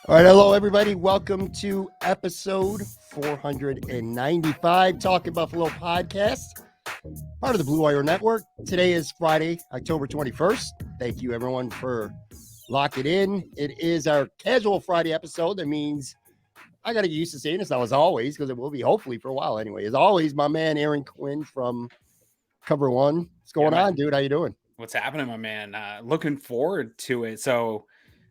All right, hello everybody. Welcome to episode 495 Talking Buffalo podcast, part of the Blue Wire Network. Today is Friday, October 21st. Thank you everyone for locking in. It is our casual Friday episode. That means I got to get used to saying this now as always, because it will be hopefully for a while anyway. As always, my man Aaron Quinn from Cover One. What's going on, dude? How you doing? What's happening, my man? Looking forward to it. So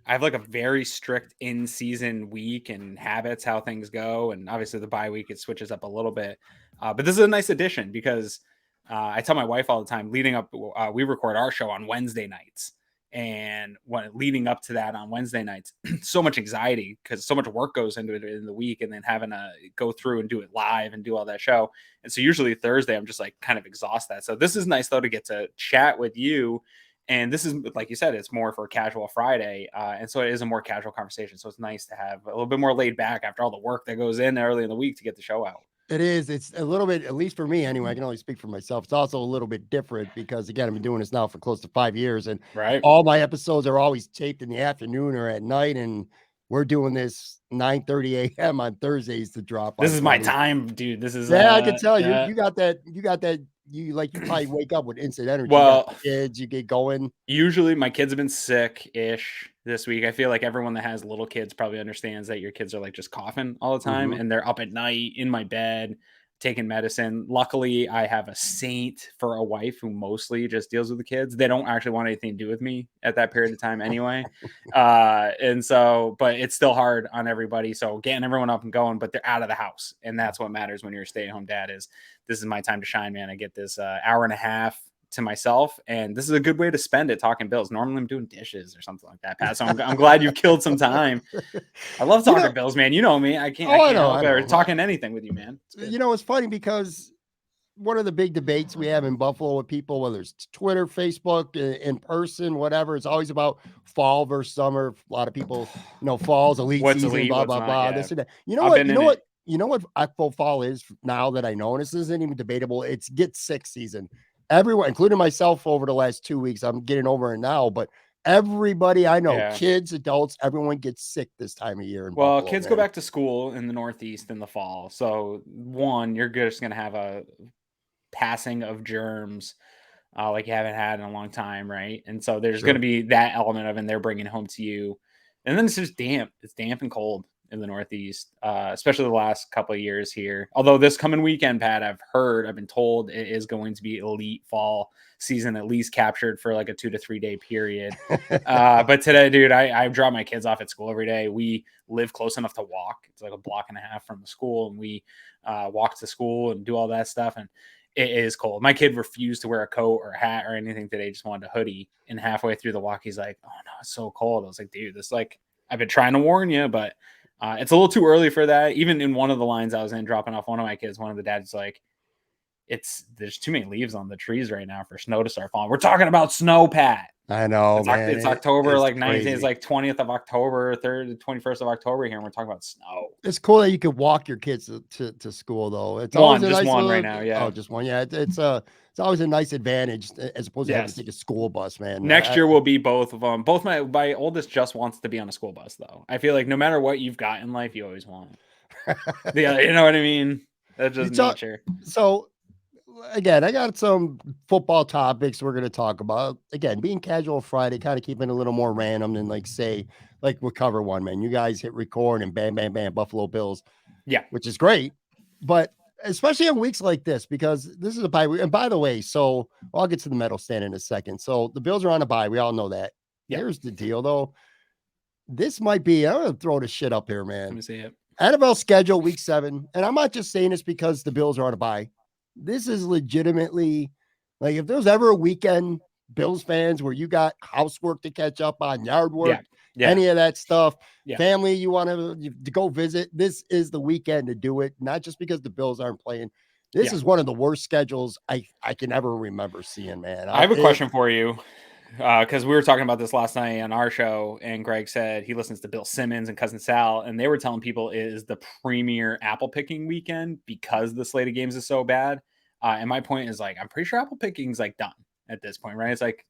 I have like a very strict in-season week and habits, how things go. And obviously the bye week, it switches up a little bit. But this is a nice addition because I tell my wife all the time, leading up, we record our show on Wednesday nights. And when leading up to that on Wednesday nights, so much anxiety because so much work goes into it in the week, and then having to go through and do it live and do all that show. And so usually Thursday, I'm just like kind of exhausted. So this is nice though to get to chat with you. And this is, like you said, it's more for a casual Friday. And so it is a more casual conversation. So it's nice to have a little bit more laid back after all the work that goes in early in the week to get the show out. It is. It's a little bit, at least for me anyway, I can only speak for myself. It's also a little bit different because, again, I've been doing this now for close to 5 years, and Right. all my episodes are always taped in the afternoon or at night, and we're doing this 9:30 a.m. on Thursdays to drop. This is my time, dude. This is I can tell yeah. you got that. You probably wake up with instant energy. Well, kids, you get going. Usually my kids have been sick-ish this week. I feel like everyone that has little kids probably understands that your kids are like just coughing all the time, and they're up at night in my bed taking medicine. Luckily, I have a saint for a wife who mostly just deals with the kids. They don't actually want anything to do with me at that period of time anyway. And so, but it's still hard on everybody. So getting everyone up and going, but they're out of the house. And that's what matters when you're a stay-at-home dad. Is this is my time to shine, man. I get this hour and a half to myself, and this is a good way to spend it talking Bills. Normally I'm doing dishes or something like that, Pat. So I'm glad you killed some time. I love talking Bills, man. You know me. I can't help it. Talking anything with you, man. It's funny because one of the big debates we have in Buffalo with people, whether it's Twitter, Facebook, in person, whatever, it's always about fall versus summer. A lot of people, fall's elite season, elite, blah, blah, blah, this and that. You know what fall is now that I know, and this isn't even debatable. It's get sick season. Everyone, including myself, over the last 2 weeks, I'm getting over it now, but everybody I know, kids, adults, everyone gets sick this time of year. Well, Buffalo, kids go back to school in the Northeast in the fall. So one, you're just going to have a passing of germs like you haven't had in a long time, right? And so there's going to be that element of, and they're bringing it home to you. And then it's just damp. It's damp and cold in the Northeast, especially the last couple of years here. Although this coming weekend, Pat, I've been told it is going to be elite fall season, at least captured for like a 2 to 3 day period. But today, dude, I drop my kids off at school every day. We live close enough to walk. It's like a block and a half from the school, and we walk to school and do all that stuff. And it is cold. My kid refused to wear a coat or a hat or anything today. Just wanted a hoodie. And halfway through the walk, he's like, "Oh no, it's so cold." I was like, "Dude, this I've been trying to warn you, but it's a little too early for that." Even in one of the lines I was in dropping off one of my kids, one of the dads like, there's too many leaves on the trees right now for snow to start falling. We're talking about snow, Pat. I know, it's October, it's like 19th. It's like 20th of October, 21st of October here, and we're talking about snow. It's cool that you could walk your kids to school, though. It's just one right now, yeah. Oh, just one, yeah. It's always a nice advantage as opposed to having to take a school bus, man. Next year will be both of them. Both my oldest just wants to be on a school bus, though. I feel like no matter what you've got in life, you always want it. Yeah, you know what I mean? That's just nature. So, again, I got some football topics we're going to talk about. Again, being casual Friday, kind of keeping it a little more random than like with Cover One, man. You guys hit record and bam, bam, bam, Buffalo Bills. Yeah. Which is great. But especially on weeks like this, because this is a bye week. And by the way, I'll get to the medal stand in a second. So the Bills are on a bye. We all know that. Yeah. Here's the deal, though. This might be, I'm going to throw this shit up here, man. Let me see it. NFL schedule week 7. And I'm not just saying this because the Bills are on a bye. This is legitimately, like, if there's ever a weekend, Bills fans, where you got housework to catch up on, yard work, any of that stuff, family you want to go visit, this is the weekend to do it. Not just because the Bills aren't playing. This is one of the worst schedules I can ever remember seeing, man. I have a question for you, because we were talking about this last night on our show, and Greg said he listens to Bill Simmons and Cousin Sal, and they were telling people it is the premier apple picking weekend because the slate of games is so bad. And my point is, like, I'm pretty sure apple picking is like done. at this point, right? It's like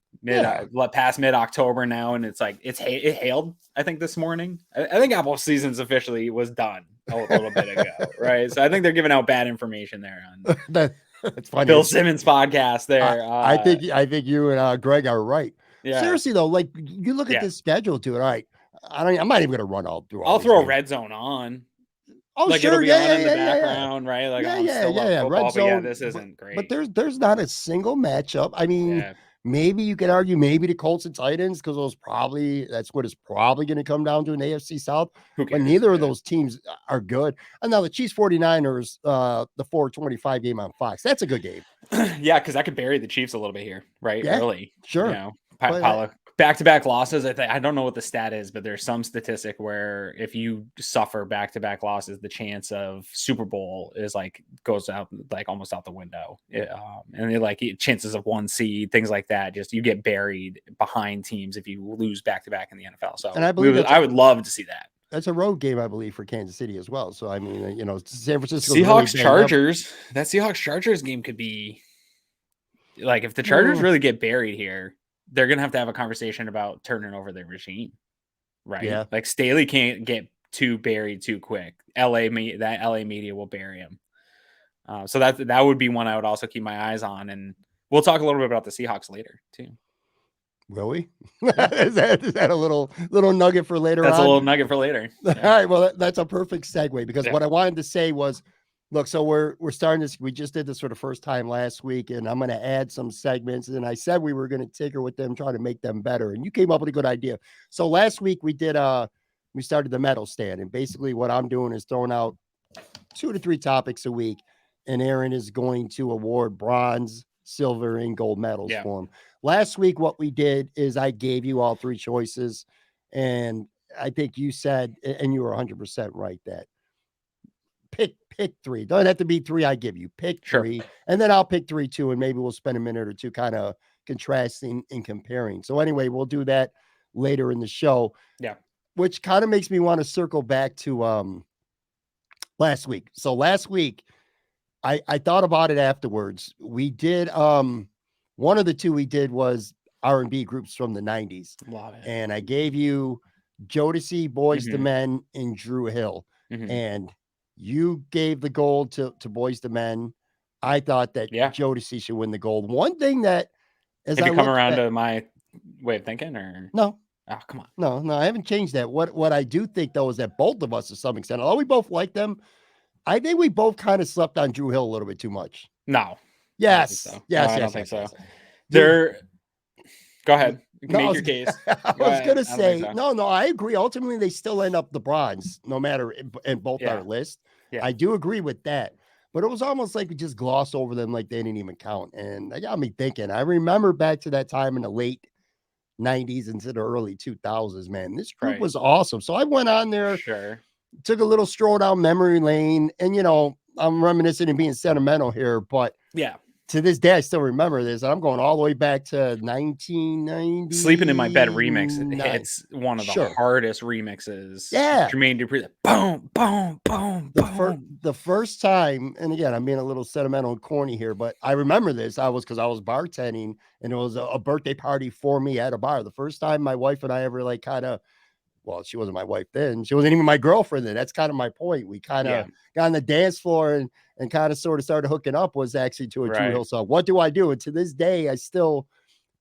past mid-October now, and it's like it hailed, I think, this morning. I think Apple season's officially was done a little bit ago, right? So I think they're giving out bad information there on that's funny. Bill Simmons podcast there. I think you and Greg are right. Yeah. Seriously though, like you look at this schedule too. All right, I'm not even going to run all through. I'll throw Red Zone on. Oh, like sure, it'll be on in the background, right? Like Red football, Zone, but this isn't great. But there's not a single matchup. I mean, maybe you could argue maybe the Colts and Titans because that's what it's probably going to come down to in AFC South. But neither of those teams are good. And now the Chiefs 49ers, the 4:25 game on Fox. That's a good game. Yeah, because I could bury the Chiefs a little bit here, right? Yeah, early. Sure. You know, back-to-back losses. I don't know what the stat is, but there's some statistic where if you suffer back-to-back losses, the chance of Super Bowl is like goes out like almost out the window. And like chances of 1 seed, things like that. Just you get buried behind teams if you lose back-to-back in the NFL. So, and I believe I would love to see that. That's a road game, I believe, for Kansas City as well. So I mean, you know, San Francisco Seahawks Chargers. That Seahawks Chargers game could be like if the Chargers really get buried here, they're going to have a conversation about turning over their regime, right? Yeah. Like Staley can't get too buried too quick. LA media will bury him. So that would be one I would also keep my eyes on. And we'll talk a little bit about the Seahawks later too. Will we? is that a little nugget for later? That's a little nugget for later. Yeah. All right. Well, that's a perfect segue because what I wanted to say was, look, so we're starting this. We just did this for the first time last week, and I'm going to add some segments. And I said we were going to tinker with them, try to make them better. And you came up with a good idea. So last week we did we started the medal stand, and basically what I'm doing is throwing out 2 to 3 topics a week, and Aaron is going to award bronze, silver, and gold medals for them. Last week what we did is I gave you all 3 choices, and I think you said, and you were 100% right, that pick 3. Don't have to be 3 I give you. Pick 3, and then I'll pick 3 too, and maybe we'll spend a minute or two kind of contrasting and comparing. So anyway, we'll do that later in the show. Yeah. Which kind of makes me want to circle back to last week. So last week, I thought about it afterwards. We did one of the 2 we did was R&B groups from the 90s. Love it. And I gave you Jodeci, Boyz II Men, and Drew Hill. And you gave the gold to Boyz II Men. I thought that Jodeci should win the gold. One thing that as I come around to my way of thinking, or no. Oh, come on. No, I haven't changed that. What I do think though is that both of us to some extent, although we both like them, I think we both kind of slept on Drew Hill a little bit too much. No. Yes. So. Yes. I don't think so. Go ahead. You can make your case. I was going to say, no, I agree. Ultimately, they still end up the bronze, no matter in both our list. Yeah. I do agree with that. But it was almost like we just glossed over them like they didn't even count. And that got me thinking. I remember back to that time in the late 90s into the early 2000s, man. This group was awesome. So I went on there, took a little stroll down memory lane. And, you know, I'm reminiscing and being sentimental here. But to this day, I still remember this. I'm going all the way back to 1990. Sleeping in My Bed remix. It's one of the hardest remixes. Yeah. Jermaine Dupri. Boom, boom, boom, boom. The first time, and again, I'm being a little sentimental and corny here, but I remember this. Because I was bartending, and it was a birthday party for me at a bar. The first time my wife and I ever well, she wasn't my wife then. She wasn't even my girlfriend then. That's kind of my point. We kind of got on the dance floor and kind of sort of started hooking up was actually to a Drew Hill song. What do I do? And to this day, I still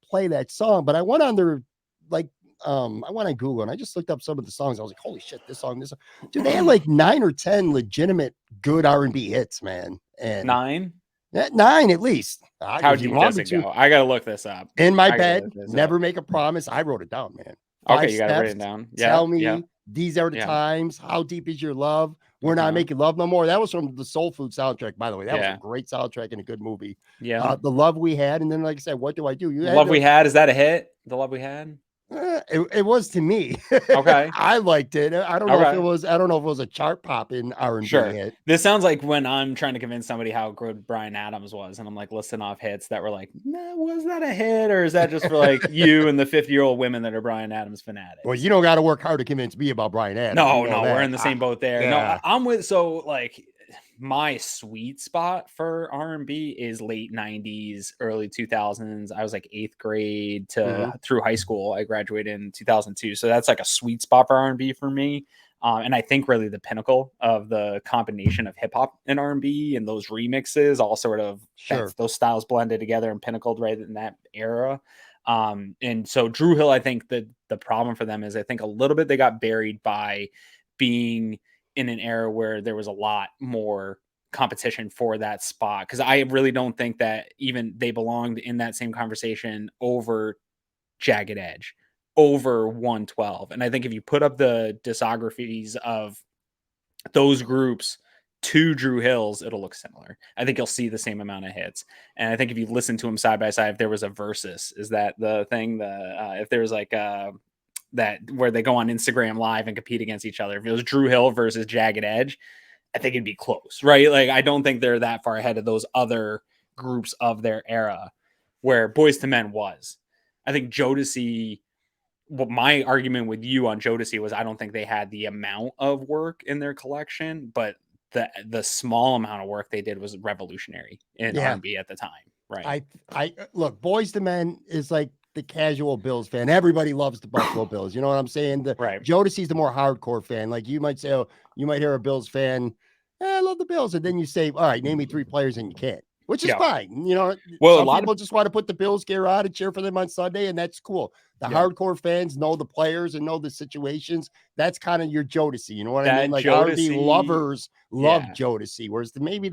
play that song. But I went on there, I went on Google and I just looked up some of the songs. I was like, holy shit, this song. Dude, they had like 9 or 10 legitimate good R&B hits, man. And 9? 9 at least. How deep does it go? I got to look this up. In My Bed, Never Make a Promise. I wrote it down, man. Okay, you got to write it down. Tell Me, These Are the Times, How Deep Is Your Love, We're Not Making Love No More. That was from the Soul Food soundtrack, by the way. That was a great soundtrack and a good movie. Yeah. The Love We Had, and then like I said, What Do I Do? Love We Had, is that a hit? The Love We Had? It was to me. Okay. I liked it. I don't know if it was. I don't know if it was a chart pop in R&B hit. This sounds like when I'm trying to convince somebody how good Bryan Adams was, and I'm like listing off hits that were like, nah, was that a hit, or is that just for like you and the 50-year-old women that are Bryan Adams fanatics? Well, you don't got to work hard to convince me about Bryan Adams. No, we're in the same boat there. No, I'm with. So like, my sweet spot for R&B is late 90s, early 2000s. I was like 8th grade to through high school. I graduated in 2002. So that's like a sweet spot for R&B for me. And I think really the pinnacle of the combination of hip hop and R&B and those remixes, all sort of those styles blended together and pinnacled right in that era. And so Drew Hill, I think that the problem for them is I think a little bit they got buried by being in an era where there was a lot more competition for that spot. Cause I really don't think that even they belonged in that same conversation over Jagged Edge, over 112. And I think if you put up the discographies of those groups to Drew Hill's, it'll look similar. I think you'll see the same amount of hits. And I think if you listen to them side by side, if there was a versus, is that the thing? If there was like that where they go on Instagram Live and compete against each other, if it was Drew Hill versus Jagged Edge, I think it'd be close, right? Like I don't think they're that far ahead of those other groups of their era where Boyz II Men was. I think Jodeci, what my argument with you on Jodeci was, I don't think they had the amount of work in their collection, but the small amount of work they did was revolutionary in R&B at the time, right? I look, Boyz II Men is like the casual Bills fan. Everybody loves the Buffalo Bills. You know what I'm saying? Jodeci's the more hardcore fan. Like you might say, oh, you might hear a Bills fan, I love the Bills, and then you say, all right, name me 3 players, and you can't. Which is fine. You know, some people just want to put the Bills gear on and cheer for them on Sunday, and that's cool. The hardcore fans know the players and know the situations. That's kind of your Jodeci. You know what I mean? Like R&B lovers love Jodeci, whereas maybe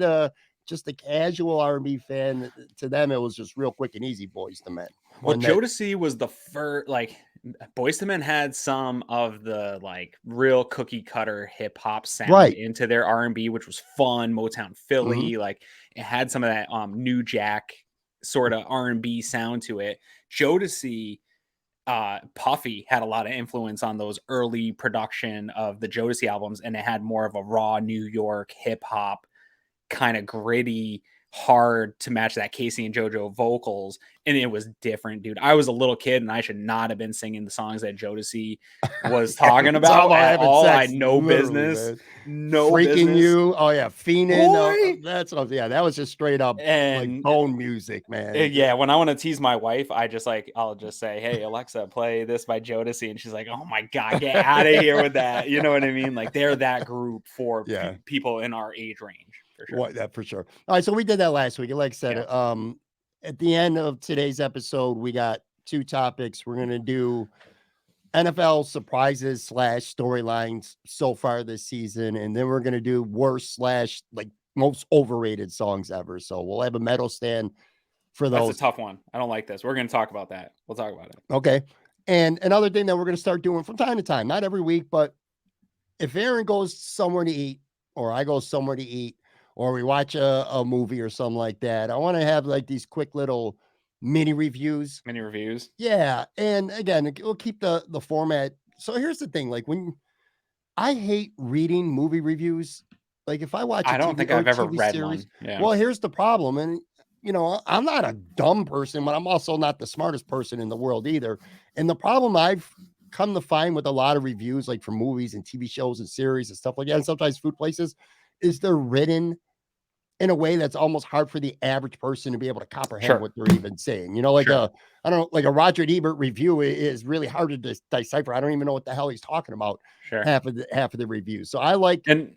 just the casual R&B fan, to them, it was just real quick and easy, Boyz II Men. Well, Jodeci was the first, like, Boyz II Men had some of the like real cookie cutter hip hop sound into their R&B, which was fun. Motown Philly, like it had some of that New Jack sort of R&B sound to it. Jodeci, Puffy had a lot of influence on those early production of the Jodeci albums, and it had more of a raw New York hip hop kind of gritty, hard to match that Casey and JoJo vocals, and it was different, dude. I was a little kid and I should not have been singing the songs that Jodeci was talking about at all. I had no business, freaking you. Oh yeah, fiending. That's what. Yeah, that was just straight up like bone music, man. Yeah, when I want to tease my wife, I'll just say, "Hey Alexa, play this by Jodeci," and she's like, "Oh my god, get out of here with that." You know what I mean? Like they're that group for people in our age range. For sure. For sure. All right, so we did that last week. Like I said, at the end of today's episode, we got 2 topics. We're gonna do NFL surprises / storylines so far this season, and then we're gonna do worst / like most overrated songs ever. So we'll have a medal stand for those. That's a tough one. I don't like this. We're gonna talk about that. We'll talk about it. Okay. And another thing that we're gonna start doing from time to time, not every week, but if Aaron goes somewhere to eat, or I go somewhere to eat, or we watch a movie or something like that, I want to have like these quick little mini reviews. Yeah. And again, we'll keep the format. So here's the thing. Like when I hate reading movie reviews, like if I watch I don't think I've ever read one. Yeah. Well, here's the problem. And you know, I'm not a dumb person, but I'm also not the smartest person in the world either. And the problem I've come to find with a lot of reviews, like for movies and TV shows and series and stuff like that, and sometimes food places, is they're written in a way that's almost hard for the average person to be able to comprehend what they're even saying. You know, like I don't know, like a Roger Ebert review is really hard to decipher. I don't even know what the hell he's talking about. Half of the reviews. So I like, and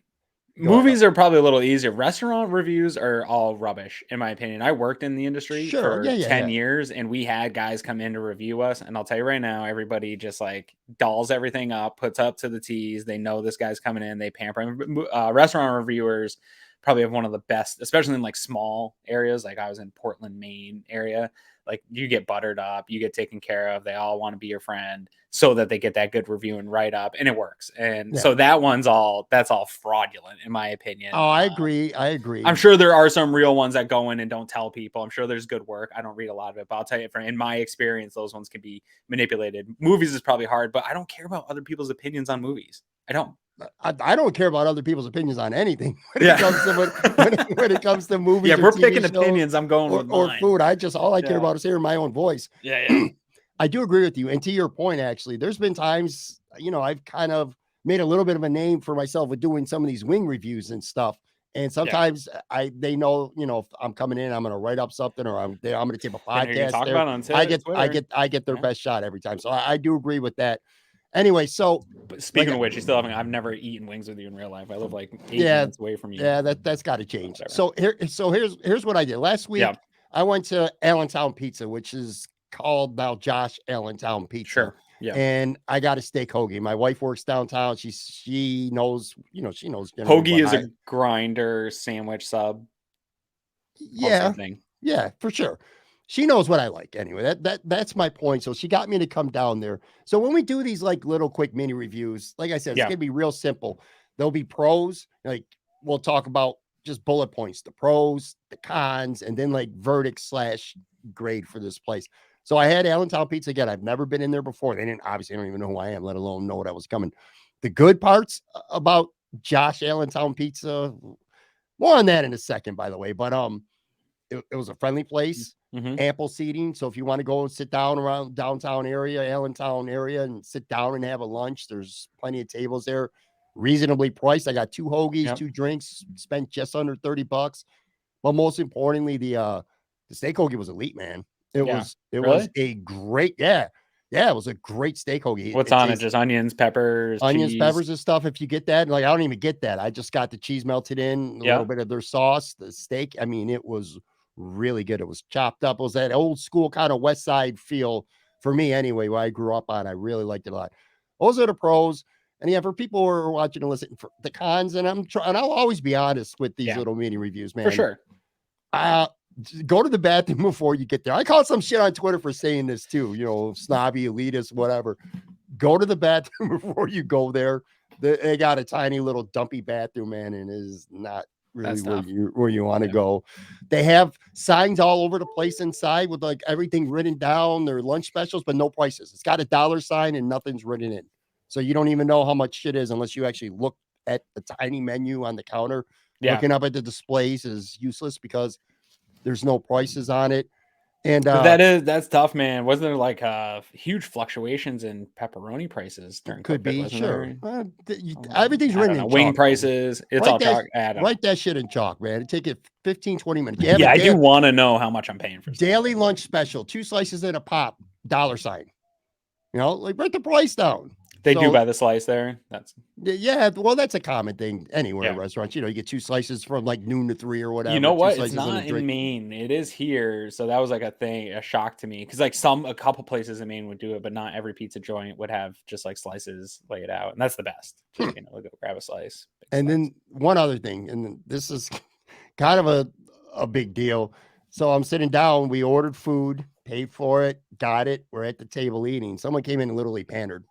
movies are probably a little easier. Restaurant reviews are all rubbish, in my opinion. I worked in the industry for 10 years, and we had guys come in to review us. And I'll tell you right now, everybody just like dolls everything up, puts up to the T's. They know this guy's coming in. They pamper him. Restaurant reviewers probably have one of the best, especially in like small areas. Like I was in Portland, Maine area. Like you get buttered up, you get taken care of. They all want to be your friend so that they get that good review and write up, and it works. And so that's all fraudulent in my opinion. Oh, I agree. I'm sure there are some real ones that go in and don't tell people. I'm sure there's good work. I don't read a lot of it, but I'll tell you in my experience, those ones can be manipulated. Movies is probably hard, but I don't care about other people's opinions on movies. I don't. I don't care about other people's opinions on anything when it comes to movies. Yeah, if we're picking opinions, I'm going with mine. Or food. All I care about is hearing my own voice. Yeah. I do agree with you. And to your point, actually, there's been times, you know, I've kind of made a little bit of a name for myself with doing some of these wing reviews and stuff. And sometimes they know, if I'm coming in, I'm going to write up something, or I'm going to tape a Gonna hear you podcast talk there. about it on I get, I Twitter. get, I get their Yeah. best shot every time. So I do agree with that. Anyway, so But like, speaking of which, you still haven't. I've never eaten wings with you in real life. I live like 8 yeah, minutes away from you. yeah, that's got to change. Whatever. So here's what I did last week. Yeah. I went to Allentown Pizza, which is called now Josh Allentown Pizza. Sure. Yeah. And I got a steak hoagie. My wife works downtown. She knows, she knows. Hoagie is a grinder sandwich sub. Yeah. Thing. Yeah, for sure. She knows what I like anyway. That's my point. So she got me to come down there. So when we do these like little quick mini reviews, like I said, it's gonna be real simple. There'll be pros, like we'll talk about just bullet points, the pros, the cons, and then like verdict / grade for this place. So I had Allentown Pizza again. I've never been in there before. They didn't obviously don't even know who I am, let alone know what I was coming. The good parts about Josh Allentown Pizza, more on that in a second, by the way. But it was a friendly place, ample seating. So if you want to go and sit down around downtown area, Allentown area, and sit down and have a lunch, there's plenty of tables there, reasonably priced. I got 2 hoagies, 2 drinks, spent just under $30. But most importantly, the steak hoagie was elite, man. It was a great, it was a great steak hoagie. What's on it? Just onions, peppers, cheese. Peppers and stuff. If you get that, like I don't even get that. I just got the cheese melted in, a little bit of their sauce, the steak. I mean, it was really good. It was chopped up. It was that old school kind of West Side feel for me anyway, where I grew up on. I really liked it a lot. Those are the pros. And yeah, for people who are watching and listening, for the cons, and I'll always be honest with these little mini reviews, man. For sure. Go to the bathroom before you get there. I caught some shit on Twitter for saying this too, snobby, elitist, whatever. Go to the bathroom before you go there. They got a tiny little dumpy bathroom, man, and it is not really where you want to go. They have signs all over the place inside with like everything written down, their lunch specials, but no prices. It's got a dollar sign and nothing's written in. So you don't even know how much shit is unless you actually look at the tiny menu on the counter. Looking up at the displays is useless because there's no prices on it. And that's tough, man. Wasn't there like huge fluctuations in pepperoni prices during could COVID, be sure. There? Everything's written in wing chalk, prices. It's all chalk. Write that shit in chalk, man. It'd take it 15-20 minutes. I do want to know how much I'm paying for daily lunch special, 2 slices in a pop, dollar sign. Like write the price down. They do by the slice there. That's that's a common thing anywhere in restaurants. You get 2 slices from like noon to 3 or whatever. You know what? It's not in Maine. It is here. So that was like a shock to me. Because like a couple places in Maine would do it, but not every pizza joint would have just like slices laid out. And that's the best. Just go grab a slice. And then one other thing, and this is kind of a big deal. So I'm sitting down, we ordered food, paid for it, got it. We're at the table eating. Someone came in and literally pandered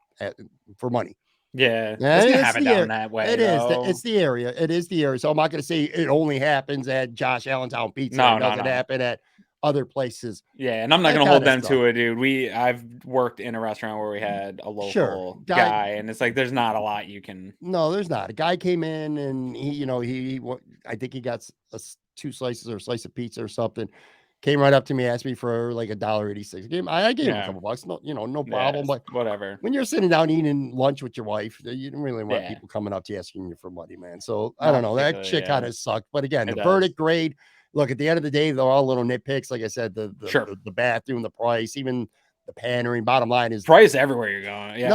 for money. It's gonna happen down that way. It's the area. It is the area. So I'm not gonna say it only happens at Josh Allentown Pizza. It doesn't happen at other places. And I'm not gonna hold them to it, dude. I've worked in a restaurant where we had a local guy, and it's like there's not a lot you can. No, there's not. A guy came in and he I think he got 2 slices or a slice of pizza or something. Came right up to me, asked me for like $1.86. I gave him a couple bucks. No, no problem. But whatever. When you're sitting down eating lunch with your wife, you don't really want people coming up to you asking you for money, man. So I don't know. That shit kind of sucked. But again, the verdict grade. Look, at the end of the day, they're all little nitpicks. Like I said, the bathroom, the price, even the pandering. Bottom line is price everywhere you're going. Yeah.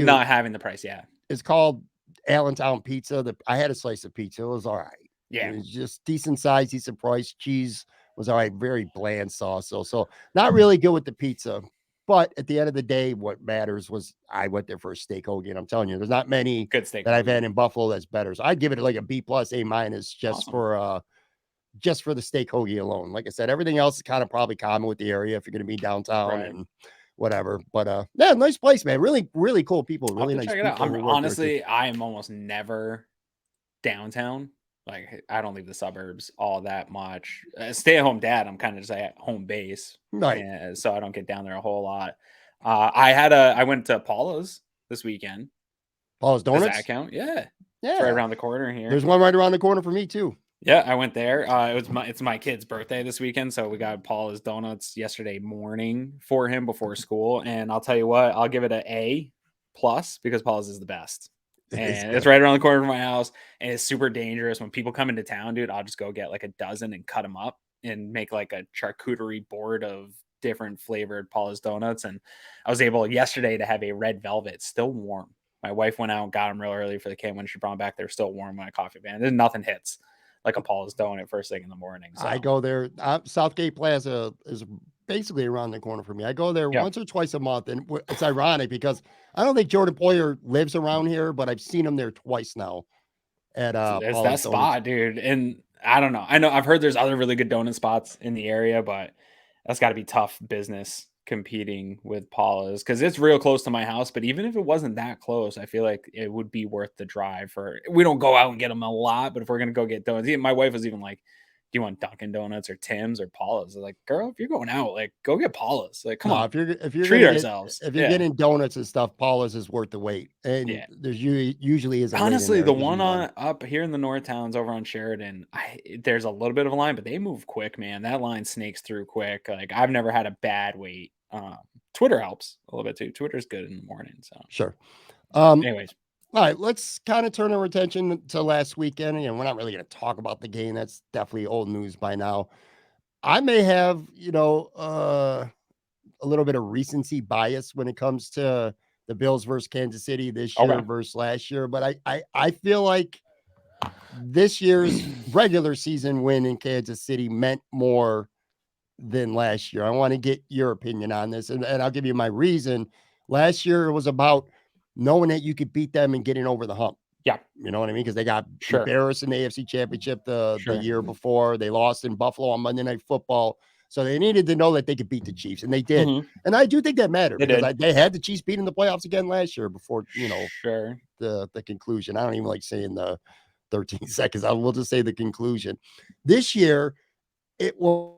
Not having the price. Yeah. It's called Allentown Pizza. I had a slice of pizza. It was all right. Yeah. It was just decent size, decent price. Cheese was all right. Very bland sauce. So not really good with the pizza. But at the end of the day, what matters was I went there for a steak hoagie. And I'm telling you, there's not many good steak that I've had in Buffalo that's better. So I'd give it like a B+, A- just for the steak hoagie alone. Like I said, everything else is kind of probably common with the area if you're going to be downtown and whatever. But nice place, man. Really, really cool people. Really nice people. Honestly, I am almost never downtown. Like I don't leave the suburbs all that much. Stay-at-home dad, I'm kind of just at home base, right? So I don't get down there a whole lot. I went to Paula's this weekend. Paula's Donuts. Does that count? Yeah. It's right around the corner here. There's one right around the corner for me too. Yeah, I went there. It's my kid's birthday this weekend, so we got Paula's Donuts yesterday morning for him before school. And I'll tell you what, I'll give it an A+ because Paula's is the best. and it's right around the corner from my house, and it's super dangerous. When people come into town, dude, I'll just go get like a dozen and cut them up and make like a charcuterie board of different flavored Paula's donuts. And I was able yesterday to have a red velvet still warm. My wife went out and got them real early for the kid. When she brought them back, they're still warm when I coffee van. There's nothing hits like a Paula's donut first thing in the morning. So I go there. Southgate Plaza is basically around the corner for me. I go there yeah, once or twice a month, and it's ironic because I don't think Jordan Poyer lives around here, but I've seen him there twice now at it's Paula's that Donuts. spot, dude. And I don't know. I know I've heard there's other really good donut spots in the area, but that's got to be tough business competing with Paula's because it's real close to my house. But even if it wasn't that close, I feel like it would be worth the drive. For we don't go out and get them a lot, but if we're gonna go get donuts, my wife was even like, "Do you want Dunkin' Donuts or Tim's or Paula's?" I was like, "Girl, if you're going out, like go get Paula's. Like, come No, on, if you're treat gonna get ourselves." if you're Yeah, getting donuts and stuff, Paula's is worth the wait, and yeah. there's usually is a wait in Honestly, there the to give one you one. on up here in the North Towns over on Sheridan, there's a little bit of a line, but they move quick, man. That line snakes through quick. Like I've never had a bad wait. Twitter helps a little bit too. Twitter's good in the morning. So, Sure. Um, anyways, all right, let's kind of turn our attention to last weekend. And we're not really going to talk about the game. That's definitely old news by now. I may have, a little bit of recency bias when it comes to the Bills versus Kansas City this year okay, versus last year, but I feel like this year's regular season win in Kansas City meant more than last year. I want to get your opinion on this, and I'll give you my reason. Last year it was about knowing that you could beat them and getting over the hump. yeah, You know what I mean? Because they got sure, embarrassed in the AFC Championship the sure, year before. They lost in Buffalo on Monday Night Football. So they needed to know that they could beat the Chiefs, and they did. hmm And I do think that mattered they because did, they had the Chiefs beating the playoffs again last year before, sure, the conclusion. I don't even like saying the 13 seconds. I will just say the conclusion. This year, it was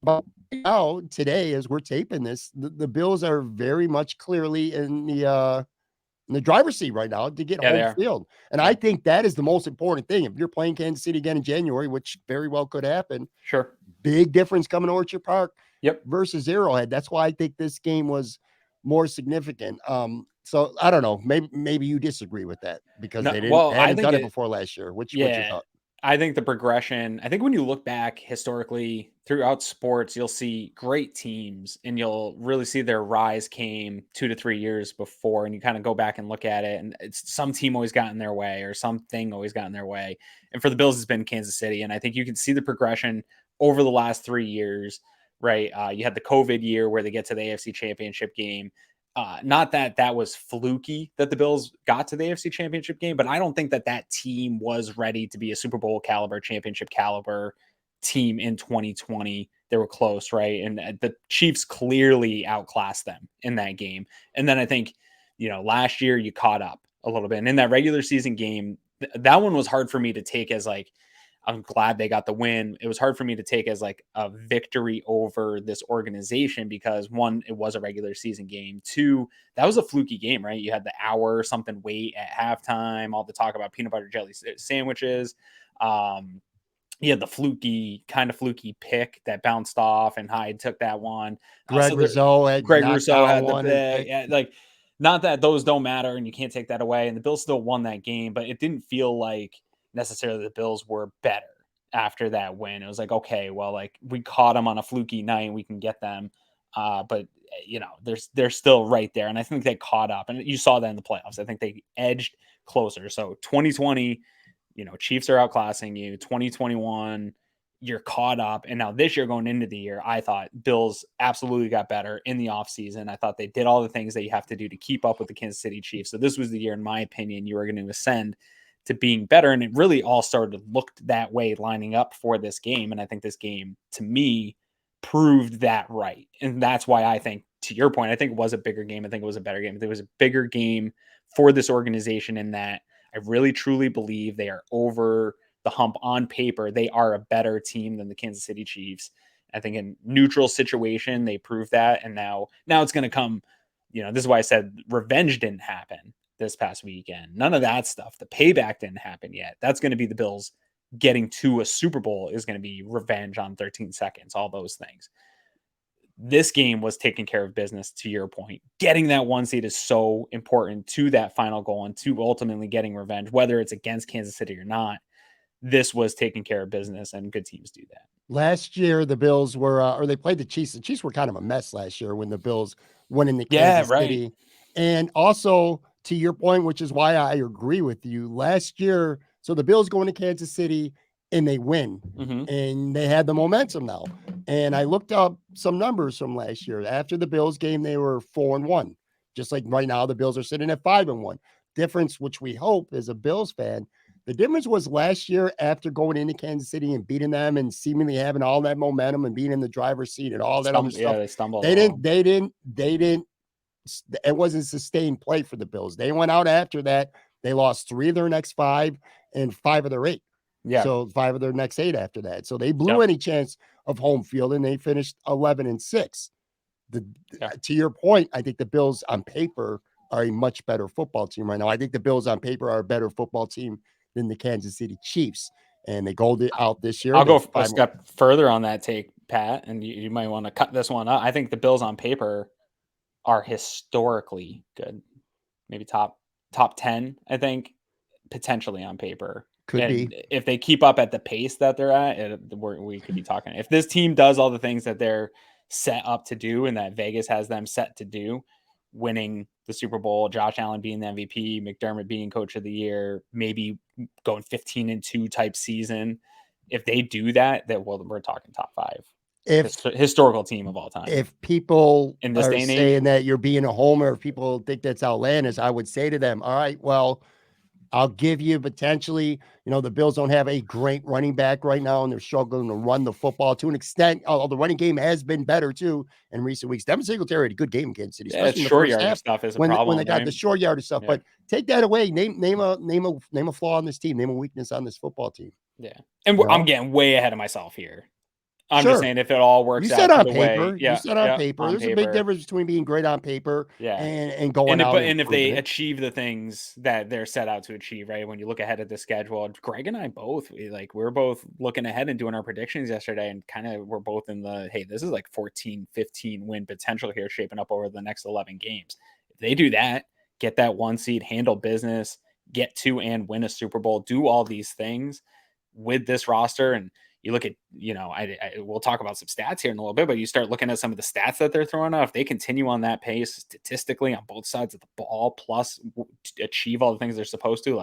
about now today as we're taping this, the Bills are very much clearly in the driver's seat right now to get yeah, they home are, field. And I yeah, think that is the most important thing. If you're playing Kansas City again in January, which very well could happen, sure, big difference coming to Orchard Park yep. versus Arrowhead. That's why I think this game was more significant. So I don't know. Maybe you disagree with that because No, they didn't well, they I hadn't think done it it. before last year. What's your Yeah. thought? I think the progression, I think when you look back historically throughout sports, you'll see great teams and you'll really see their rise came 2 to 3 years before. And you kind of go back and look at it, and it's some team always got in their way or something always got in their way. And for the Bills, it's been Kansas City. And I think you can see the progression over the last 3 years, right? You had the COVID year where they get to the AFC Championship game. Not that that was fluky that the Bills got to the AFC Championship game, but I don't think that that team was ready to be a Super Bowl caliber, championship caliber team in 2020. They were close, right? And the Chiefs clearly outclassed them in that game. And then I think, last year you caught up a little bit. And in that regular season game, that one was hard for me to take as like, I'm glad they got the win. It was hard for me to take as like a victory over this organization because one, it was a regular season game. Two, that was a fluky game, right? You had the hour or something wait at halftime, all the talk about peanut butter jelly sandwiches. You had the kind of fluky pick that bounced off, and Hyde took that one. Greg Rousseau had Greg knocked Rousseau down had the one and pick. Yeah, like, not that those don't matter and you can't take that away. And the Bills still won that game, but it didn't feel like necessarily the Bills were better after that win. It was like, okay, well, like we caught them on a fluky night and we can get them. But they're still right there. And I think they caught up, and you saw that in the playoffs. I think they edged closer. So 2020, Chiefs are outclassing you. 2021, you're caught up. And now this year going into the year, I thought Bills absolutely got better in the offseason. I thought they did all the things that you have to do to keep up with the Kansas City Chiefs. So this was the year, in my opinion, you were going to ascend to being better. And it really all started looked that way lining up for this game. And I think this game, to me, proved that right. And that's why I think, to your point, I think it was a bigger game. I think it was a better game. It was a bigger game for this organization in that I really truly believe they are over the hump on paper. They are a better team than the Kansas City Chiefs. I think in neutral situation, they proved that. And now it's going to come, this is why I said revenge didn't happen this past weekend. None of that stuff. The payback didn't happen yet. That's going to be the Bills getting to a Super Bowl is going to be revenge on 13 seconds, all those things. This game was taking care of business, to your point. Getting that 1 seed is so important to that final goal and to ultimately getting revenge, whether it's against Kansas City or not. This was taking care of business, and good teams do that. Last year, the Bills were, or they played the Chiefs. The Chiefs were kind of a mess last year when the Bills went into Kansas City. And also, to your point, which is why I agree with you, last year, so the Bills go into Kansas City and they win, and they had the momentum now. And I looked up some numbers from last year. After the Bills game, they were 4-1. Just like right now, the Bills are sitting at 5-1. Difference, which we hope as a Bills fan, the difference was last year after going into Kansas City and beating them and seemingly having all that momentum and being in the driver's seat and all that other stuff. They stumbled. They didn't. It wasn't sustained play for the Bills. They went out after that. They lost 3 of their next 5 and 5 of their 8. Yeah. So 5 of their next 8 after that. So they blew any chance of home field, and they finished 11-6. To your point, I think the Bills on paper are a much better football team right now. I think the Bills on paper are a better football team than the Kansas City Chiefs, and they go out this year. I'll go a step further on that take, Pat, and you might want to cut this one up. I think the Bills on paper are historically good, maybe top 10. I think potentially on paper could be if they keep up at the pace that they're at. We could be talking. If this team does all the things that they're set up to do and that Vegas has them set to do, winning the Super Bowl, Josh Allen being the MVP, McDermott being coach of the year, maybe going 15-2 type season. If they do that, we're talking top 5 historical team of all time. If people in this are day and saying age that you're being a homer, if people think that's outlandish, I would say to them, all right, well, I'll give you potentially, the Bills don't have a great running back right now, and they're struggling to run the football to an extent, although the running game has been better too in recent weeks. Devin Singletary had a good game in Kansas City, especially in the short first yardage half stuff is a when problem they got the short yardage stuff. But take that away. Name a flaw on this team. Name a weakness on this football team. Yeah, and I'm getting way ahead of myself here. I'm just saying if it all works you said out on the paper, way, you said on paper. There's a big difference between being great on paper and going out. And if they achieve the things that they're set out to achieve, right? When you look ahead at the schedule, Greg and I both, we're both looking ahead and doing our predictions yesterday, and kind of we're both in the, hey, this is like 14-15 win potential here shaping up over the next 11 games. If they do that, get that 1 seed, handle business, get to and win a Super Bowl, do all these things with this roster. And you look at, we'll talk about some stats here in a little bit, but you start looking at some of the stats that they're throwing out. If they continue on that pace statistically on both sides of the ball, plus achieve all the things they're supposed to,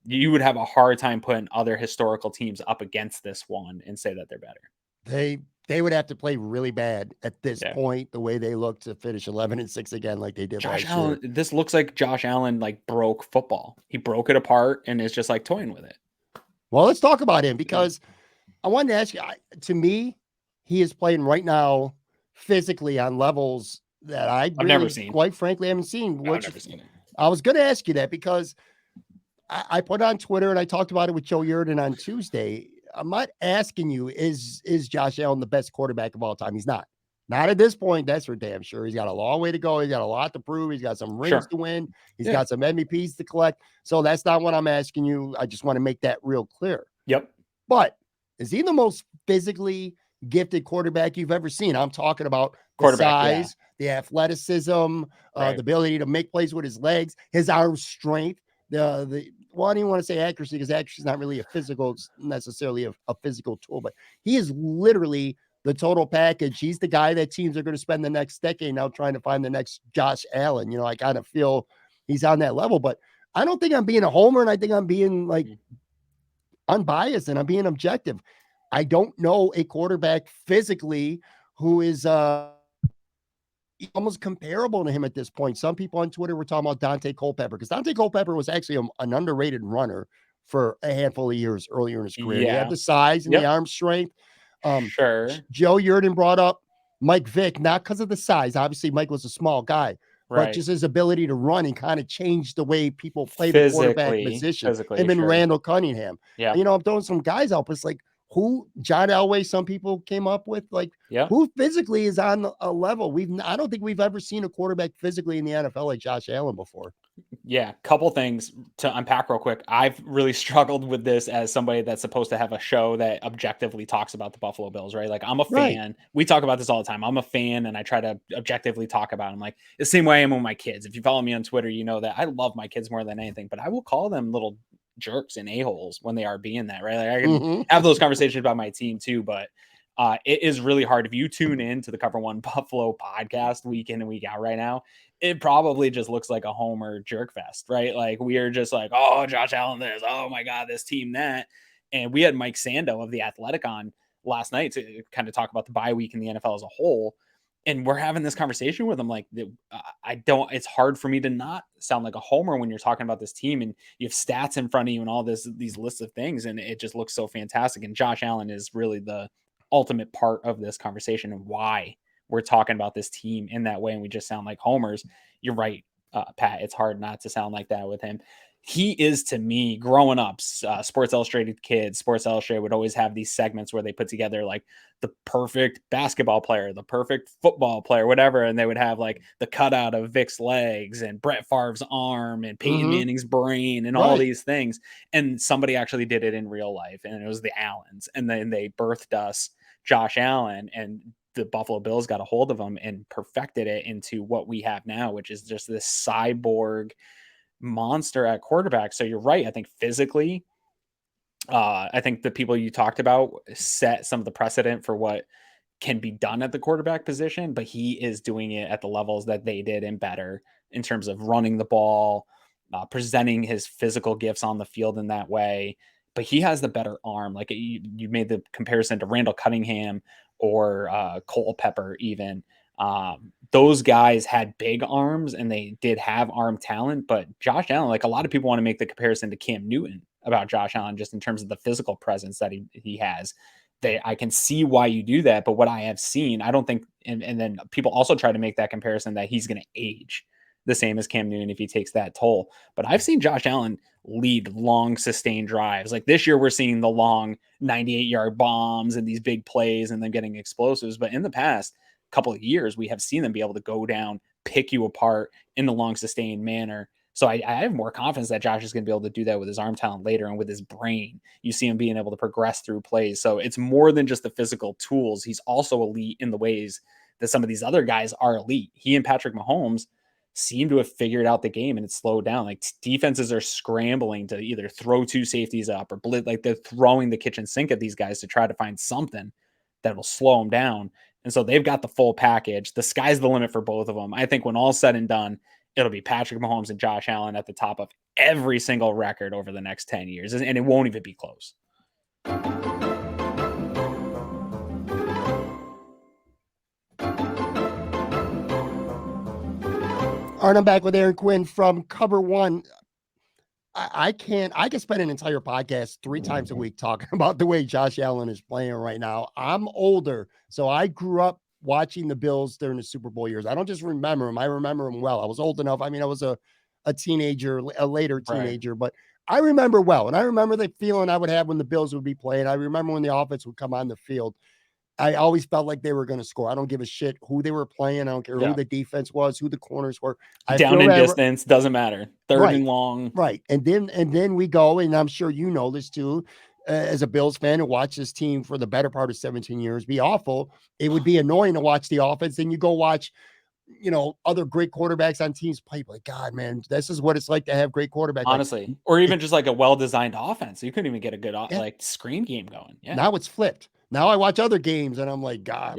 you would have a hard time putting other historical teams up against this one and say that they're better. They would have to play really bad at this point, the way they look, to finish 11-6 again, like they did last year. This looks like Josh Allen broke football. He broke it apart and is just toying with it. Well, let's talk about him, because I wanted to ask you, to me, he is playing right now physically on levels that I've never seen. Quite frankly, haven't seen. I've never seen it. I was going to ask you that because I put on Twitter and I talked about it with Joe Yurden on Tuesday. I'm not asking you, is Josh Allen the best quarterback of all time? He's not. Not at this point, that's for damn sure. He's got a long way to go. He's got a lot to prove. He's got some rings to win. He's got some MVPs to collect. So that's not what I'm asking you. I just want to make that real clear. Yep. But is he the most physically gifted quarterback you've ever seen? I'm talking about the size, the athleticism, the ability to make plays with his legs, his arm strength, well, I don't even want to say accuracy, because accuracy is not really necessarily a physical tool, but he is literally the total package. He's the guy that teams are going to spend the next decade now trying to find the next Josh Allen. I kind of feel he's on that level, but I don't think I'm being a homer, and I think I'm being unbiased, and I'm being objective. I don't know a quarterback physically who is almost comparable to him at this point. Some people on Twitter were talking about Dante Culpepper, because Dante Culpepper was actually an underrated runner for a handful of years earlier in his career. He had the size and the arm strength. Joe Yurden brought up Mike Vick, not because of the size. Obviously, Mike was a small guy, but just his ability to run and kind of change the way people play the quarterback position. Him and Randall Cunningham. I'm throwing some guys out, but it's who John Elway, some people came up with, like, Yeah. who physically is on a level. I don't think we've ever seen a quarterback physically in the NFL like Josh Allen before. Yeah, couple things to unpack real quick. I've really struggled with this as somebody that's supposed to have a show that objectively talks about the Buffalo Bills, right? Like, I'm a Right. fan. We talk about this all the time. I'm a fan, and I try to objectively talk about them. Like, the same way I am with my kids. If you follow me on Twitter, you know that I love my kids more than anything, but I will call them little jerks and a-holes when they are being that, right? Like, I can have those conversations about my team too, but it is really hard. If you tune in to the Cover One Buffalo podcast week in and week out right now, it probably just looks like a homer jerk fest, right? Like, we are just like, oh, Josh Allen this, oh my God, this team that. And we had Mike Sando of The Athletic on last night to kind of talk about the bye week in the NFL as a whole. And we're having this conversation with him. Like, it's hard for me to not sound like a homer when you're talking about this team and you have stats in front of you and all these lists of things. And it just looks so fantastic. And Josh Allen is really the ultimate part of this conversation and why we're talking about this team in that way. And we just sound like homers. You're right, Pat. It's hard not to sound like that with him. He is, to me, growing up, Sports Illustrated kids, Sports Illustrated would always have these segments where they put together like the perfect basketball player, the perfect football player, whatever. And they would have like the cutout of Vic's legs and Brett Favre's arm and Peyton Manning's brain and all these things. And somebody actually did it in real life, and it was the Allens. And then they birthed us Josh Allen, and the Buffalo Bills got a hold of him and perfected it into what we have now, which is just this cyborg monster at quarterback. So you're right. I think physically, I think the people you talked about set some of the precedent for what can be done at the quarterback position, but he is doing it at the levels that they did and better in terms of running the ball, presenting his physical gifts on the field in that way. But he has the better arm. Like, you made the comparison to Randall Cunningham or Cole Pepper even. Those guys had big arms and they did have arm talent, but Josh Allen, like, a lot of people want to make the comparison to Cam Newton about Josh Allen just in terms of the physical presence that he has. I can see why you do that, but what I have seen, I don't think, and then people also try to make that comparison that he's going to age the same as Cam Newton if he takes that toll. But I've seen Josh Allen lead long, sustained drives. Like, this year, we're seeing the long 98-yard bombs and these big plays and then getting explosives. But in the past couple of years, we have seen them be able to go down, pick you apart in the long, sustained manner. So I have more confidence that Josh is going to be able to do that with his arm talent later and with his brain. You see him being able to progress through plays. So it's more than just the physical tools. He's also elite in the ways that some of these other guys are elite. He and Patrick Mahomes seem to have figured out the game, and it's slowed down. Like, defenses are scrambling to either throw two safeties up or blitz. Like, they're throwing the kitchen sink at these guys to try to find something that will slow them down. And so they've got the full package. The sky's the limit for both of them. I think when all's said and done, it'll be Patrick Mahomes and Josh Allen at the top of every single record over the next 10 years. And it won't even be close. All right, I'm back with Aaron Quinn from Cover One. I can spend an entire podcast 3 times a week talking about the way Josh Allen is playing right now. I'm older, so I grew up watching the Bills during the Super Bowl years. I don't just remember them. I remember them well. I was old enough. I mean, I was a teenager, a later teenager, but I remember well. And I remember the feeling I would have when the Bills would be playing. I remember when the offense would come on the field. I always felt like they were going to score. I don't give a shit who they were playing. I don't care who the defense was, who the corners were. Down in distance, doesn't matter. Third and long. Right. And then we go, and I'm sure you know this too, as a Bills fan who watched this team for the better part of 17 years be awful. It would be annoying to watch the offense. Then you go watch, other great quarterbacks on teams play. Like, God, man, this is what it's like to have great quarterbacks. Honestly, like, or even just like a well-designed offense. You couldn't even get a good like screen game going. Yeah. Now it's flipped. Now I watch other games and I'm like, God,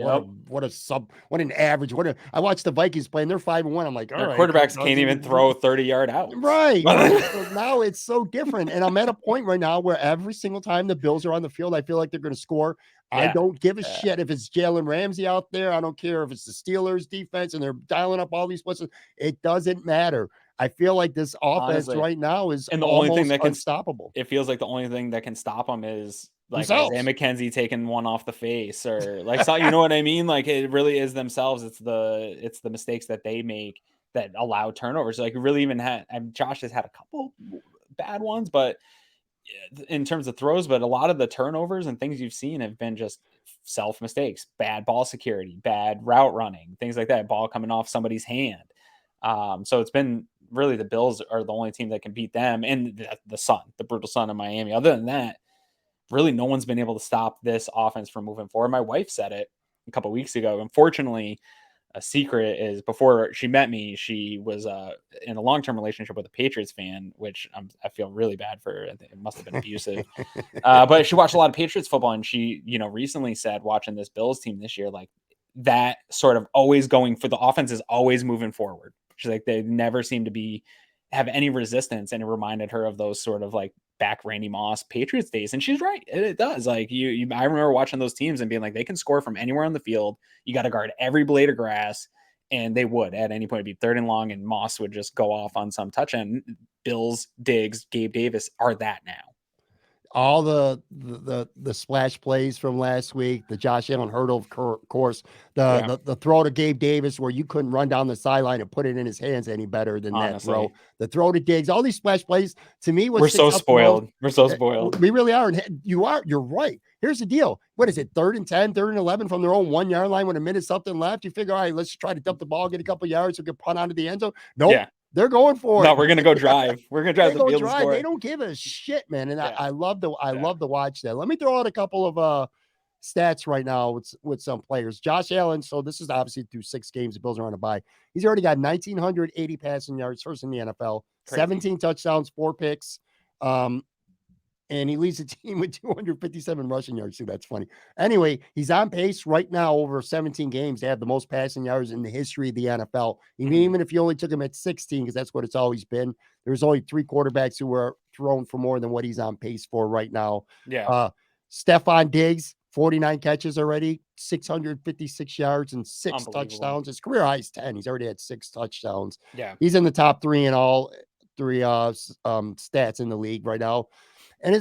what an average. I watch the Vikings play and they're 5-1. I'm like, all right. Quarterbacks can't even throw 30-yard out. Right. So now it's so different. And I'm at a point right now where every single time the Bills are on the field, I feel like they're going to score. I don't give a shit if it's Jalen Ramsey out there. I don't care if it's the Steelers defense and they're dialing up all these places. It doesn't matter. I feel like this offense right now is and the only thing that can unstoppable. It feels like the only thing that can stop them is like Isaiah McKenzie taking one off the face, or like, so, you know what I mean? Like, it really is themselves. It's the mistakes that they make that allow turnovers. Like, really even Josh has had a couple bad ones, but in terms of throws, but a lot of the turnovers and things you've seen have been just self mistakes, bad ball security, bad route running, things like that, ball coming off somebody's hand. So it's been really the Bills are the only team that can beat them, and the Sun, the brutal Sun of Miami. Other than that, really no one's been able to stop this offense from moving forward. My wife said it a couple of weeks ago. Unfortunately, a secret is before she met me, she was in a long-term relationship with a Patriots fan, which I feel really bad for. I think it must have been abusive. But she watched a lot of Patriots football, and she, recently said watching this Bills team this year, like that sort of always going for the offense is always moving forward. She's like, they never seem to have any resistance. And it reminded her of those sort of like back Randy Moss Patriots days. And she's right. It does. Like I remember watching those teams and being like, they can score from anywhere on the field. You got to guard every blade of grass. And they would at any point. It'd be third and long, and Moss would just go off on some touch. And Bills, Diggs, Gabe Davis are that now. All the splash plays from last week, the Josh Allen hurdle, of course, the throw to Gabe Davis where you couldn't run down the sideline and put it in his hands any better than that throw. The throw to Diggs, all these splash plays, to me, we're so spoiled. We're so spoiled. We really are. And you're right. Here's the deal. What is it? 3rd and 10, 3rd and 11 from their own 1 yard line with a minute something left. You figure, all right, let's try to dump the ball, get a couple yards, so we can punt onto the end zone. Nope. Yeah. They're going for it. No, we're gonna go drive. We're gonna drive the field. They don't give a shit, man. And I love to watch that. Let me throw out a couple of stats right now with some players. Josh Allen. So this is obviously through 6 games. The Bills are on a bye. He's already got 1,980 passing yards, first in the NFL. Crazy. 17 touchdowns, 4 picks. And he leads the team with 257 rushing yards too. That's funny. Anyway, he's on pace right now over 17 games to have the most passing yards in the history of the NFL. Even if you only took him at 16, because that's what it's always been. There's only 3 quarterbacks who were thrown for more than what he's on pace for right now. Yeah. Stephon Diggs, 49 catches already, 656 yards and 6 touchdowns. His career high is 10. He's already had 6 touchdowns. Yeah. He's in the top 3 in all 3 stats in the league right now. And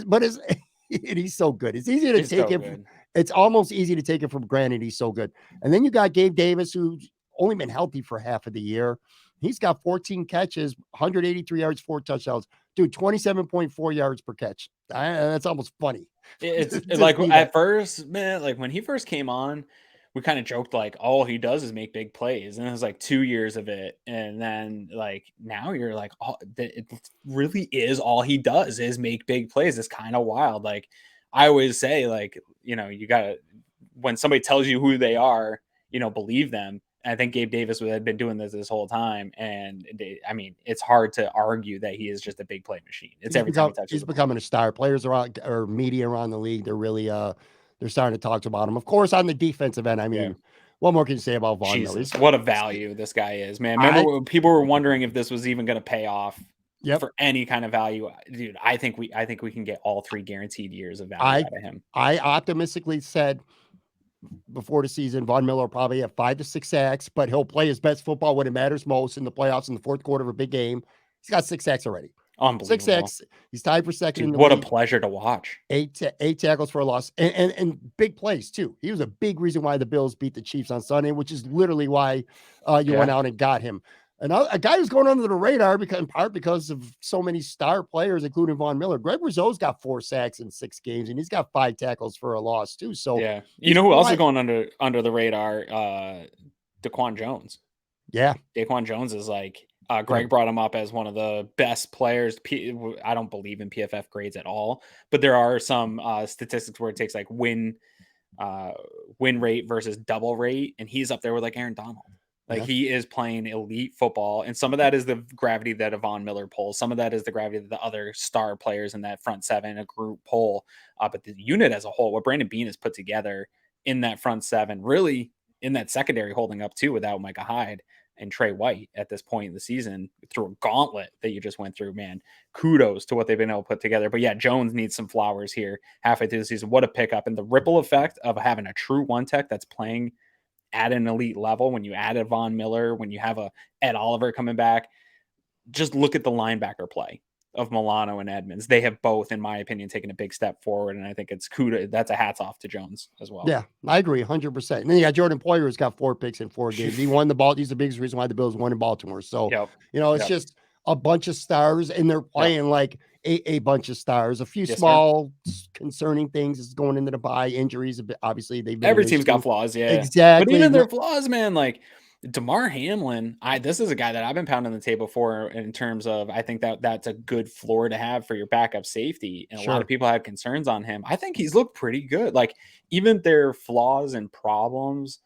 he's so good. It's easy to take him. It's almost easy to take it for granted. He's so good. And then you got Gabe Davis, who's only been healthy for half of the year. He's got 14 catches, 183 yards, 4 touchdowns. Dude, 27.4 yards per catch. That's almost funny. It's like at first, man, like when he first came on, we kind of joked like all he does is make big plays, and it was like 2 years of it, and then like now you're like, oh, it really is all he does is make big plays. It's kind of wild. Like I always say, like, you gotta, when somebody tells you who they are, believe them. And I think Gabe Davis had been doing this whole time, and it's hard to argue that he is just a big play machine. It's every time he touches. He's becoming a star. Players around or media around the league, they're really they're starting to talk about him. Of course, on the defensive end, what more can you say about Von Miller? What a value this guy is, man. Remember, people were wondering if this was even going to pay off for any kind of value. Dude, I think we can get all 3 guaranteed years of value out of him. I optimistically said before the season, Von Miller will probably have 5 to 6 sacks, but he'll play his best football when it matters most in the playoffs in the 4th quarter of a big game. He's got 6 sacks already. Unbelievable. 6 sacks. He's tied for second. Dude, what a pleasure to watch. 8 tackles for a loss and big plays too. He was a big reason why the Bills beat the Chiefs on Sunday, which is literally why you went out and got him. A guy who's going under the radar in part because of so many star players, including Von Miller. Greg Rousseau's got 4 sacks in 6 games, and he's got 5 tackles for a loss too. So yeah, you know who else is going under the radar? Daquan Jones. Yeah, Daquan Jones is like. Greg brought him up as one of the best players. I don't believe in PFF grades at all, but there are some statistics where it takes like win rate versus double rate, and he's up there with like Aaron Donald. Like he is playing elite football, and some of that is the gravity that Von Miller pulls. Some of that is the gravity that the other star players in that front 7, a group pull. But the unit as a whole, what Brandon Beane has put together in that front 7, really in that secondary holding up too without Micah Hyde and Trey White at this point in the season through a gauntlet that you just went through, man. Kudos to what they've been able to put together. But yeah, Jones needs some flowers here halfway through the season. What a pickup. And the ripple effect of having a true 1-tech that's playing at an elite level, when you add a Von Miller, when you have a Ed Oliver coming back, just look at the linebacker play of Milano and Edmonds. They have both, in my opinion, taken a big step forward, and I think it's kudos. That's a hats off to Jones as well. Yeah, I agree 100%. And then you got Jordan Poyer, who's got 4 picks in 4 games. He won the ball. He's the biggest reason why the Bills won in Baltimore. So, it's just a bunch of stars, and they're playing like a bunch of stars. A few Yes, small concerning things is going into the bye. Injuries, obviously, they've been every an team's got issue. flaws, yeah. But Exactly. even their flaws, man, like Damar Hamlin, this is a guy that I've been pounding the table for in terms of I think that that's a good floor to have for your backup safety. And a lot of Sure. people have concerns on him. I think he's looked pretty good. Like even their flaws and problems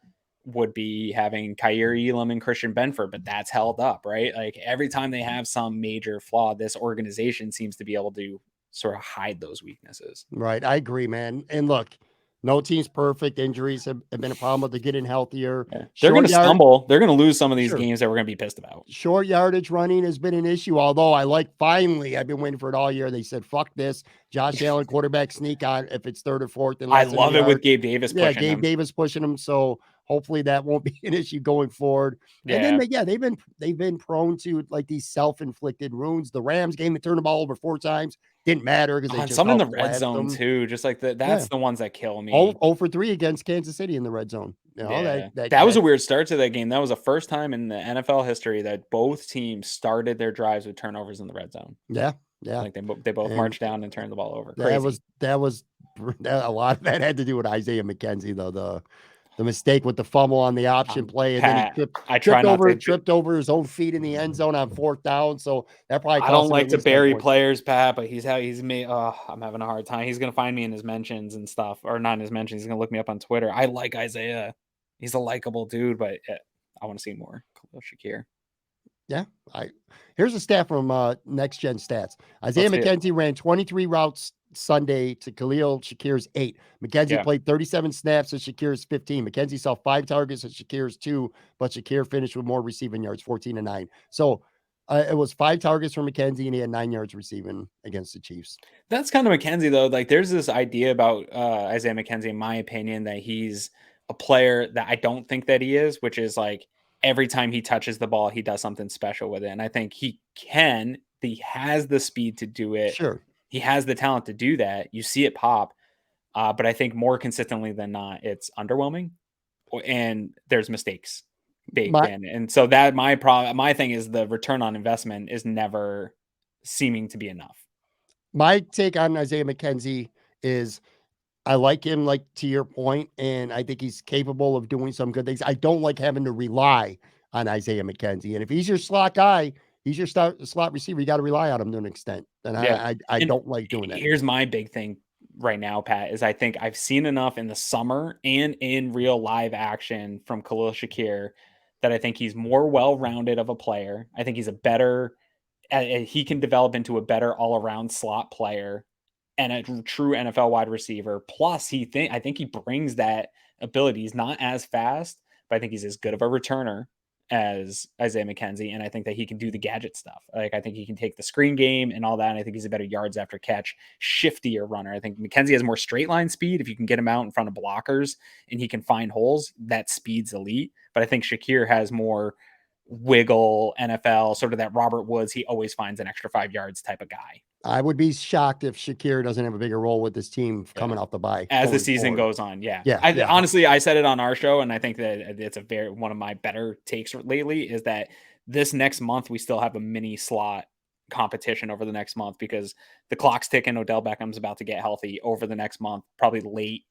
would be having Kyrie Elam and Christian Benford, but that's held up, right? Like every time they have some major flaw, this organization seems to be able to sort of hide those weaknesses. Right. I agree, man. And look, no team's perfect. Injuries have been a problem, but they're getting healthier. Yeah. They're going Short to yard, stumble. They're going to lose some of these sure. games that we're going to be pissed about. Short yardage running has been an issue. Although I've been waiting for it all year. They said, fuck this. Josh Allen quarterback sneak on if it's third or fourth and I less than a love it with yard. Gabe Davis Yeah, pushing Gabe him. Davis pushing him. So hopefully that won't be an issue going forward. And Yeah. then they've been prone to like these self-inflicted wounds. The Rams game, they turned the ball over 4 times. Didn't matter because they And just some in the red outclassed zone them. too. Just like that's Yeah. the ones that kill me. 0 for 3 against Kansas City in the red zone. You know, Yeah. that That was a weird start to that game. That was the first time in the NFL history that both teams started their drives with turnovers in the red zone. Yeah. Yeah. Like they both marched down and turned the ball over. That Crazy. was a lot of that had to do with Isaiah McKenzie, though. The mistake with the fumble on the option play, and Pat, then I he try not to tripped over his own feet in the end zone on 4th down. So that probably I cost don't him like at to least 10 bury points. players, Pat, but he's made. I'm having a hard time. He's gonna find me in his mentions and stuff, or not in his mentions. He's gonna look me up on Twitter. I like Isaiah. He's a likable dude, but I want to see more Khalil Shakir. Yeah, here's a stat from Next Gen Stats. Isaiah Let's see it. McKenzie ran 23 routes Sunday to Khalil Shakir's 8. McKenzie Yeah. played 37 snaps at Shakir's 15. McKenzie saw 5 targets at Shakir's 2, but Shakir finished with more receiving yards, 14 and 9. So it was 5 targets for McKenzie, and he had 9 yards receiving against the Chiefs. That's kind of McKenzie, though. Like, there's this idea about Isaiah McKenzie, in my opinion, that he's a player that I don't think that he is, which is like every time he touches the ball, he does something special with it. And I think he has the speed to do it. Sure. He has the talent to do that. You see it pop. But I think more consistently than not, it's underwhelming and there's mistakes baked in. And so that my thing is the return on investment is never seeming to be enough. My take on Isaiah McKenzie is I like him, like to your point, and I think he's capable of doing some good things. I don't like having to rely on Isaiah McKenzie. And if he's your slot guy, he's your slot receiver, you got to rely on him to an extent. And Yeah. I don't like doing that. Here's my big thing right now, Pat, is I think I've seen enough in the summer and in real live action from Khalil Shakir that I think he's more well-rounded of a player. I think he's a better he can develop into a better all-around slot player and a true NFL wide receiver. Plus, I think he brings that ability. He's not as fast, but I think he's as good of a returner as Isaiah McKenzie, and I think that he can do the gadget stuff. Like, I think he can take the screen game and all that, and I think he's a better yards after catch, shiftier runner. I think McKenzie has more straight line speed. If you can get him out in front of blockers and he can find holes, that speed's elite. But I think Shakir has more wiggle, NFL, sort of that Robert Woods, he always finds an extra 5 yards type of guy. I would be shocked if Shakir doesn't have a bigger role with this team coming off the bye as the season goes on. Honestly, I said it on our show, and I think that it's one of my better takes lately is that this next month we still have a mini slot competition over the next month because the clock's ticking. Odell Beckham's about to get healthy over the next month, probably late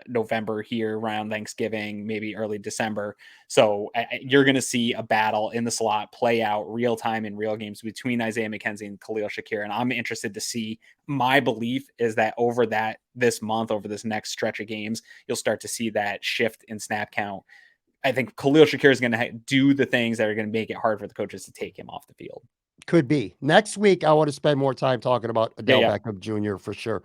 November here around Thanksgiving, maybe early December. So you're going to see a battle in the slot play out real time in real games between Isaiah McKenzie and Khalil Shakir. And I'm interested to see. My belief is that over this month, over this next stretch of games, you'll start to see that shift in snap count. I think Khalil Shakir is going to do the things that are going to make it hard for the coaches to take him off the field. Could be. Next week, I want to spend more time talking about Odell Beckham Jr. for sure.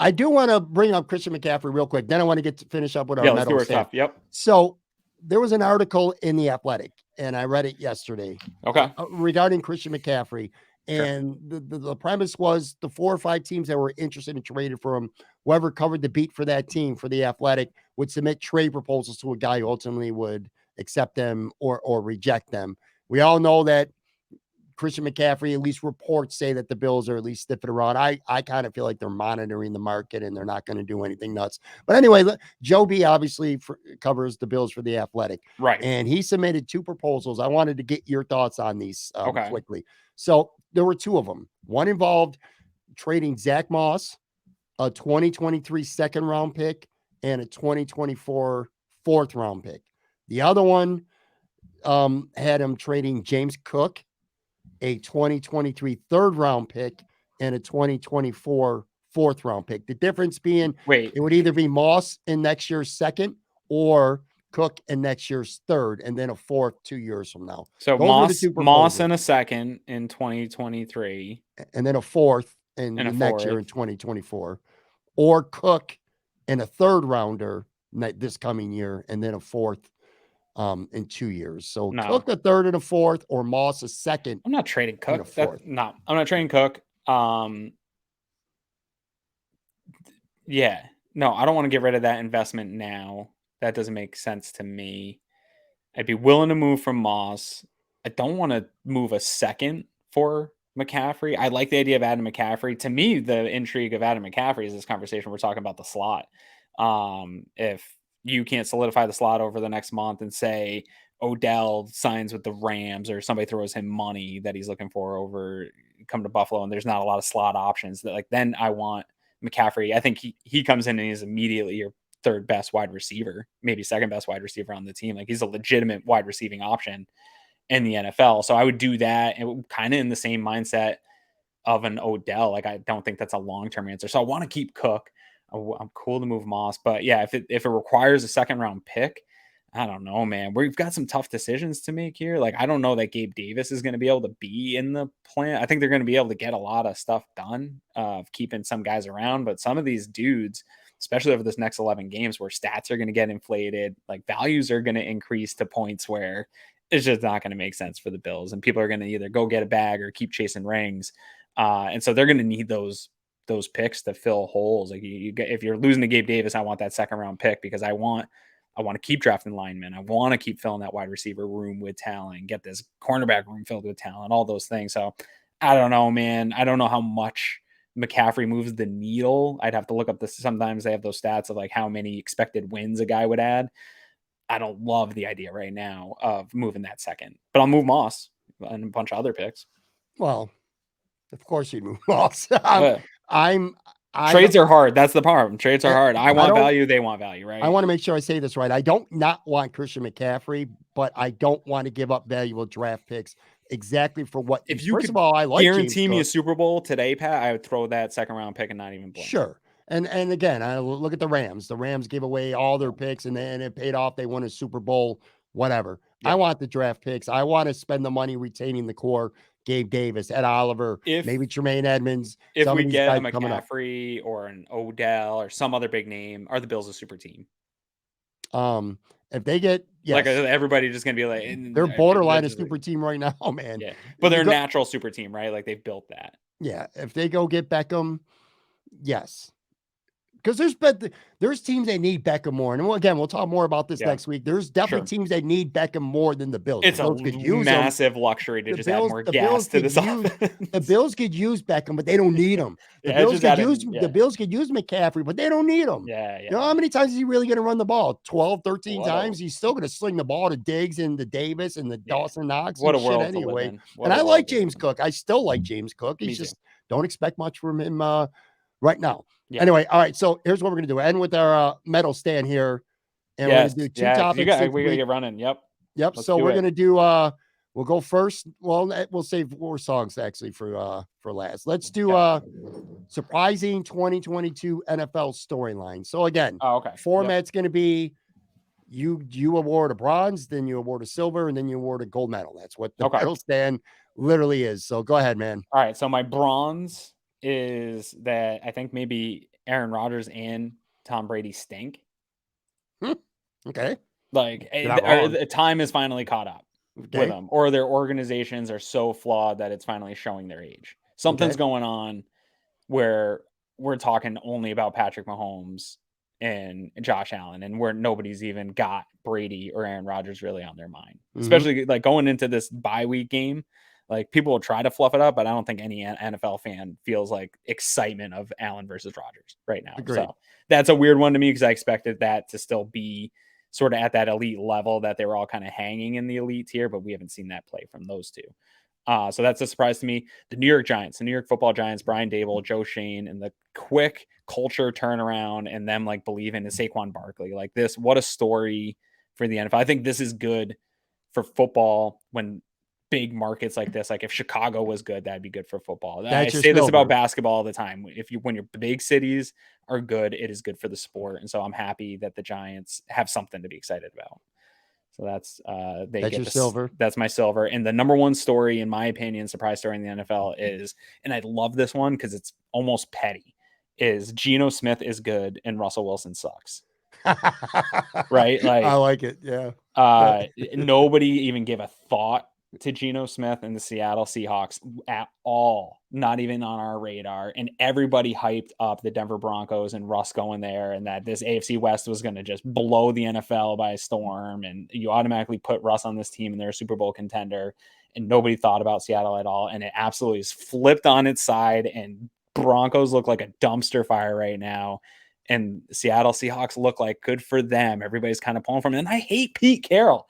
I do want to bring up Christian McCaffrey real quick. Then I want to finish up with our medal stuff. Yep. So there was an article in The Athletic, and I read it yesterday. Okay. Regarding Christian McCaffrey. And the premise was the 4 or 5 teams that were interested in trading for him, whoever covered the beat for that team, for The Athletic, would submit trade proposals to a guy who ultimately would accept them or reject them. We all know that Christian McCaffrey, at least reports say that the Bills are at least sniffing around. I kind of feel like they're monitoring the market and they're not going to do anything nuts. But anyway, Joe B obviously covers the Bills for The Athletic. Right. And he submitted 2 proposals. I wanted to get your thoughts on these Okay. quickly. So there were 2 of them. One involved trading Zach Moss, a 2023 second round pick, and a 2024 fourth round pick. The other one had him trading James Cook, a 2023 third round pick, and a 2024 fourth round pick. The difference being it would either be Moss in next year's second or Cook in next year's third, and then a fourth 2 years from now. So Those Moss in a second in 2023, and then a fourth in the next year in 2024, or Cook in a third rounder this coming year, and then a fourth in 2 years. So Cook a third and a fourth, or Moss a second. I'm not trading Cook. I'm not trading Cook. Yeah, no, I don't want to get rid of that investment now. That doesn't make sense to me. I'd be willing to move from Moss. I don't want to move a second for McCaffrey. I like the idea of Adam McCaffrey. To me, the intrigue of Adam McCaffrey is this conversation we're talking about the slot. If you can't solidify the slot over the next month and say Odell signs with the Rams or somebody throws him money that he's looking for over come to Buffalo and there's not a lot of slot options, that then I want McCaffrey. I think he comes in and he's immediately your third best wide receiver, maybe second best wide receiver on the team. He's a legitimate wide receiving option in the NFL. So I would do that, and kind of in the same mindset of an Odell. I don't think that's a long-term answer. So I want to keep Cook. I'm cool to move Moss, but yeah, if it requires a second round pick, I don't know, man. We've got some tough decisions to make here. I don't know that Gabe Davis is going to be able to be in the plan. I think they're going to be able to get a lot of stuff done of keeping some guys around, but some of these dudes, especially over this next 11 games where stats are going to get inflated, values are going to increase to points where it's just not going to make sense for the Bills. And people are going to either go get a bag or keep chasing rings. And so they're going to need those picks to fill holes. If you're losing to Gabe Davis, I want that second round pick because I want to keep drafting linemen. I want to keep filling that wide receiver room with talent, get this cornerback room filled with talent, all those things. So I don't know, man. I don't know how much McCaffrey moves the needle. I'd have to look up this. Sometimes they have those stats of how many expected wins a guy would add. I don't love the idea right now of moving that second, but I'll move Moss and a bunch of other picks. Well, of course you'd move Moss. Trades are hard. That's the problem. Trades are hard. I want value. They want value, right? I want to make sure I say this right. I don't not want Christian McCaffrey, but I don't want to give up valuable draft picks exactly for what. If you first of all, I like guarantee me a Super Bowl today, Pat, I would throw that second round pick and not even blink. Sure. And again, I look at the Rams. The Rams gave away all their picks and then it paid off. They won a Super Bowl, whatever. Yeah. I want the draft picks. I want to spend the money retaining the core. Gabe Davis, Ed Oliver, maybe Tremaine Edmonds. If we get a McCaffrey or an Odell or some other big name, are the Bills a super team? If they get everybody just gonna be they're borderline a super team right now, man. Yeah, but they're a natural super team, right? They've built that. Yeah, if they go get Beckham, yes. Because there's teams that need Beckham more. And again, we'll talk more about this next week. There's definitely teams that need Beckham more than the Bills. It's the Bills a massive luxury to just add more gas to this offense. The Bills could use Beckham, but they don't need him. The Bills could use McCaffrey, but they don't need him. Yeah. You know how many times is he really going to run the ball? 12, 13 times? He's still going to sling the ball to Diggs and the Davis and the Dawson Knox. What and a world shit anyway. And I like James Cook. I still like James Cook. He's just don't expect much from him right now. Yeah. Anyway, all right. So here's what we're gonna do. End with our medal stand here, and we're gonna do 2 topics. We gotta get running. Yep. So we're gonna do. We'll go first. Well, we'll save 4 songs actually for last. Let's do surprising 2022 NFL storyline. So again, format's gonna be you award a bronze, then you award a silver, and then you award a gold medal. That's what the medal stand literally is. So go ahead, man. All right. So my bronze is that I think maybe Aaron Rodgers and Tom Brady stink. Okay. The time is finally caught up with them, or their organizations are so flawed that it's finally showing their age. Something's going on where we're talking only about Patrick Mahomes and Josh Allen, and where nobody's even got Brady or Aaron Rodgers really on their mind, especially going into this bye week game. Like people will try to fluff it up, but I don't think any NFL fan feels like excitement of Allen versus Rodgers right now. Agreed. So that's a weird one to me because I expected that to still be sort of at that elite level that they were all kind of hanging in the elite tier, but we haven't seen that play from those two. So that's a surprise to me. The New York Giants, the New York Football Giants, Brian Dable, Joe Shane, and the quick culture turnaround and them like believing in Saquon Barkley. Like this, what a story for the NFL. I think this is good for football when big markets like this, like if Chicago was good, that'd be good for football. I say this about basketball all the time. When your big cities are good, it is good for the sport. And so I'm happy that the Giants have something to be excited about. So that's your silver. That's my silver. And the number one story, in my opinion, surprise story in the NFL is, and I love this one because it's almost petty, is Geno Smith is good and Russell Wilson sucks. Right? Like I like it. Yeah. Nobody even gave a thought to Geno Smith and the Seattle Seahawks at all, not even on our radar. And everybody hyped up the Denver Broncos and Russ going there and that this AFC West was going to just blow the NFL by storm. And you automatically put Russ on this team and they're a Super Bowl contender. And nobody thought about Seattle at all. And it absolutely is flipped on its side. And Broncos look like a dumpster fire right now. And Seattle Seahawks look like good for them. Everybody's kind of pulling from it. And I hate Pete Carroll.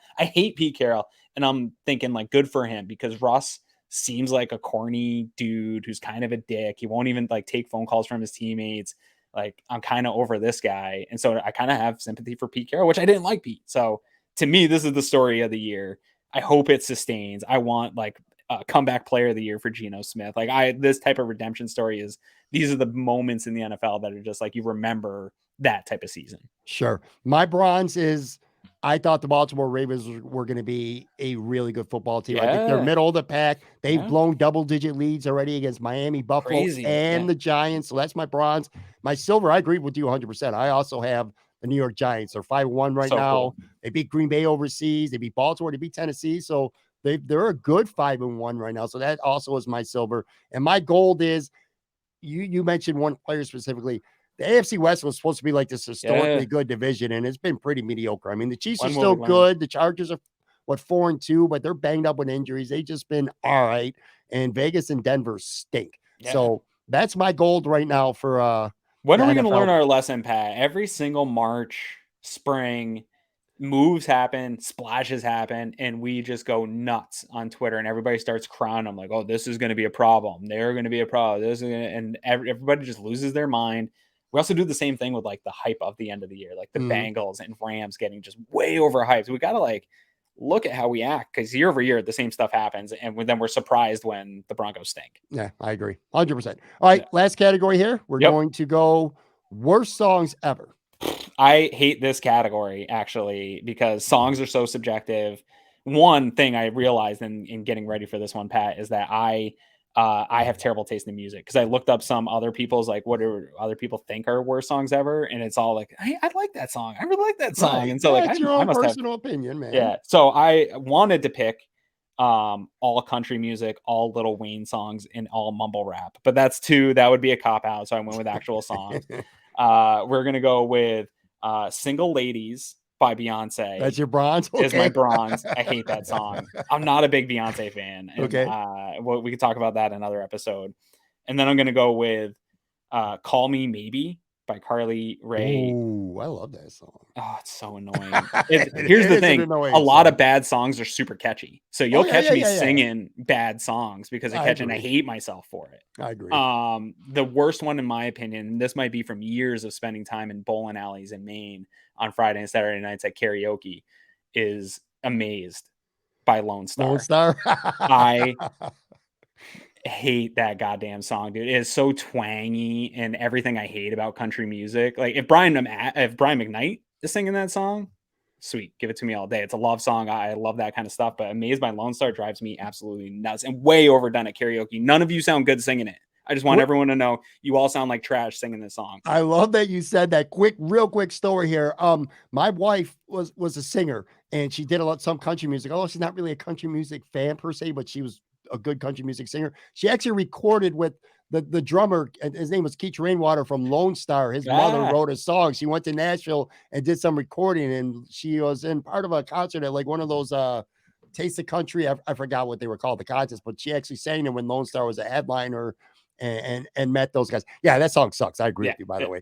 And I'm thinking like good for him because Russ seems like a corny dude who's kind of a dick. He won't even like take phone calls from his teammates. Like I'm kind of over this guy. And so I kind of have sympathy for Pete Carroll, which I didn't like Pete. So to me, this is the story of the year. I hope it sustains. I want like a comeback player of the year for Geno Smith. Like this type of redemption story these are the moments in the NFL that are just like, you remember that type of season. Sure. My bronze is, I thought the Baltimore Ravens were going to be a really good football team. I think they're middle of the pack. They've blown double-digit leads already against Miami, Buffalo, and the Giants. So that's my bronze. My silver, I agree with you 100%. I also have the New York Giants. They're 5-1 right now. Cool. They beat Green Bay overseas. They beat Baltimore. They beat Tennessee. So they're a good 5-1 right now. So that also is my silver. And my gold is, you mentioned one player specifically. The AFC West was supposed to be like this historically good division, and it's been pretty mediocre. I mean, the Chiefs are still good. The Chargers are 4-2, but they're banged up with injuries. They've just been all right. And Vegas and Denver stink. Yeah. So that's my gold right now for when are we going to learn our lesson, Pat? Every single March, spring, moves happen, splashes happen, and we just go nuts on Twitter, and everybody starts crying. I'm like, oh, this is going to be a problem. They're going to be a problem. And everybody just loses their mind. We also do the same thing with like the hype of the end of the year, like the Bengals and Rams getting just way overhyped. We got to like look at how we act because year over year, the same stuff happens. And then we're surprised when the Broncos stink. Yeah, I agree. 100%. All right. Last category here. We're going to go worst songs ever. I hate this category actually because songs are so subjective. One thing I realized in getting ready for this one, Pat, is that I have terrible taste in music because I looked up some other people's like what do other people think are worst songs ever, and it's all like I like that song, I really like that song, right. And so like it's your own personal opinion, man. Yeah, so I wanted to pick all country music, all Lil Wayne songs, and all mumble rap, but that would be a cop out, so I went with actual songs. We're gonna go with Single Ladies by Beyonce. That's your bronze? Okay. Is my bronze. I hate that song. I'm not a big Beyonce fan. And, we can talk about that in another episode. And then I'm going to go with Call Me Maybe by Carly Rae. Ooh, I love that song. Oh, it's so annoying. Here's the thing. A lot of bad songs are super catchy. So you'll catch me singing bad songs because I hate myself for it. I agree. The worst one, in my opinion, and this might be from years of spending time in bowling alleys in Maine on Friday and Saturday nights at karaoke, is Amazed by Lone Star. Lone Star? I hate that goddamn song, dude. It is so twangy and everything I hate about country music. Like if Brian McKnight is singing that song, sweet, give it to me all day. It's a love song. I love that kind of stuff, but Amazed by Lone Star drives me absolutely nuts and way overdone at karaoke. None of you sound good singing it. I just want everyone to know you all sound like trash singing this song. I love that you said that. Real quick story here. My wife was a singer and she did some country music. Although she's not really a country music fan per se, but she was a good country music singer. She actually recorded with the drummer, and his name was Keith Rainwater from Lone Star. His mother wrote a song. She went to Nashville and did some recording, and she was in part of a concert at like one of those Taste of Country. I forgot what they were called, the contest, but she actually sang them when Lone Star was a headliner and met those guys. Yeah, that song sucks. I agree with you, by the way.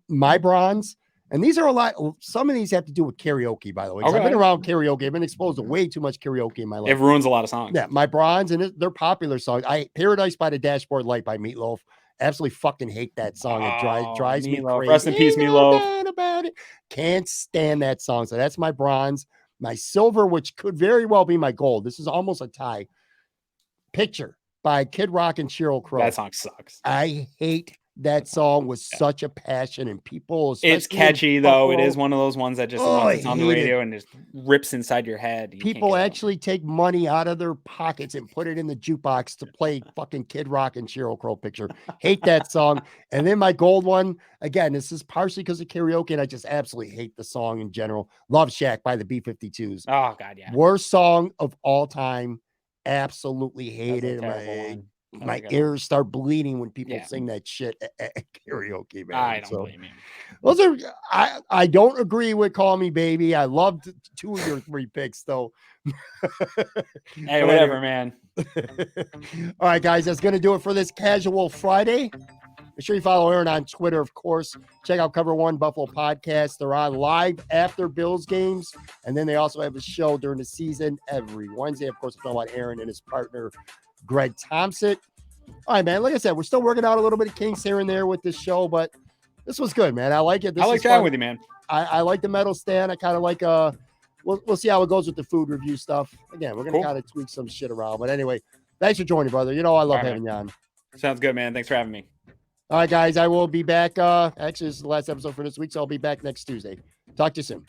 My Bronze. And these are a lot. Some of these have to do with karaoke, by the way. I've been around karaoke. I've been exposed to way too much karaoke in my life. It ruins a lot of songs. Yeah, My Bronze, and they're popular songs. Paradise by the Dashboard Light by Meatloaf. Absolutely fucking hate that song. It drives me crazy. Rest in peace, Meatloaf. About it. Can't stand that song. So that's my Bronze. My Silver, which could very well be my gold. This is almost a tie. Picture by Kid Rock and Sheryl Crow. That song sucks. I hate that song with such a passion, and people. It's catchy though. It is one of those ones that just once it's on the radio and just rips inside your head. People actually take money out of their pockets and put it in the jukebox to play fucking Kid Rock and Sheryl Crow Picture. Hate that song. And then my gold one, again, this is partially because of karaoke, and I just absolutely hate the song in general. Love Shack by the B-52s. Oh God, yeah. Worst song of all time. Absolutely hate it. My ears start bleeding when people sing that shit at karaoke, man. I don't blame you. Those are I don't agree with Call Me Baby. I loved 2 of your 3 picks, though. Hey, whatever, man. All right, guys, that's gonna do it for this Casual Friday. Make sure you follow Aaron on Twitter, of course. Check out Cover One Buffalo Podcast. They're on live after Bills games, and then they also have a show during the season every Wednesday. Of course, we're talking about Aaron and his partner Greg Thompson. All right, man. Like I said, we're still working out a little bit of kinks here and there with this show, but this was good, man. I like it. I like chatting with you, man. I like the metal stand. I kind of like we'll see how it goes with the food review stuff. Again, we're gonna kind of tweak some shit around. But anyway, thanks for joining, brother. You know I love having you on. Sounds good, man. Thanks for having me. All right, guys. I will be back. Actually, this is the last episode for this week, so I'll be back next Tuesday. Talk to you soon.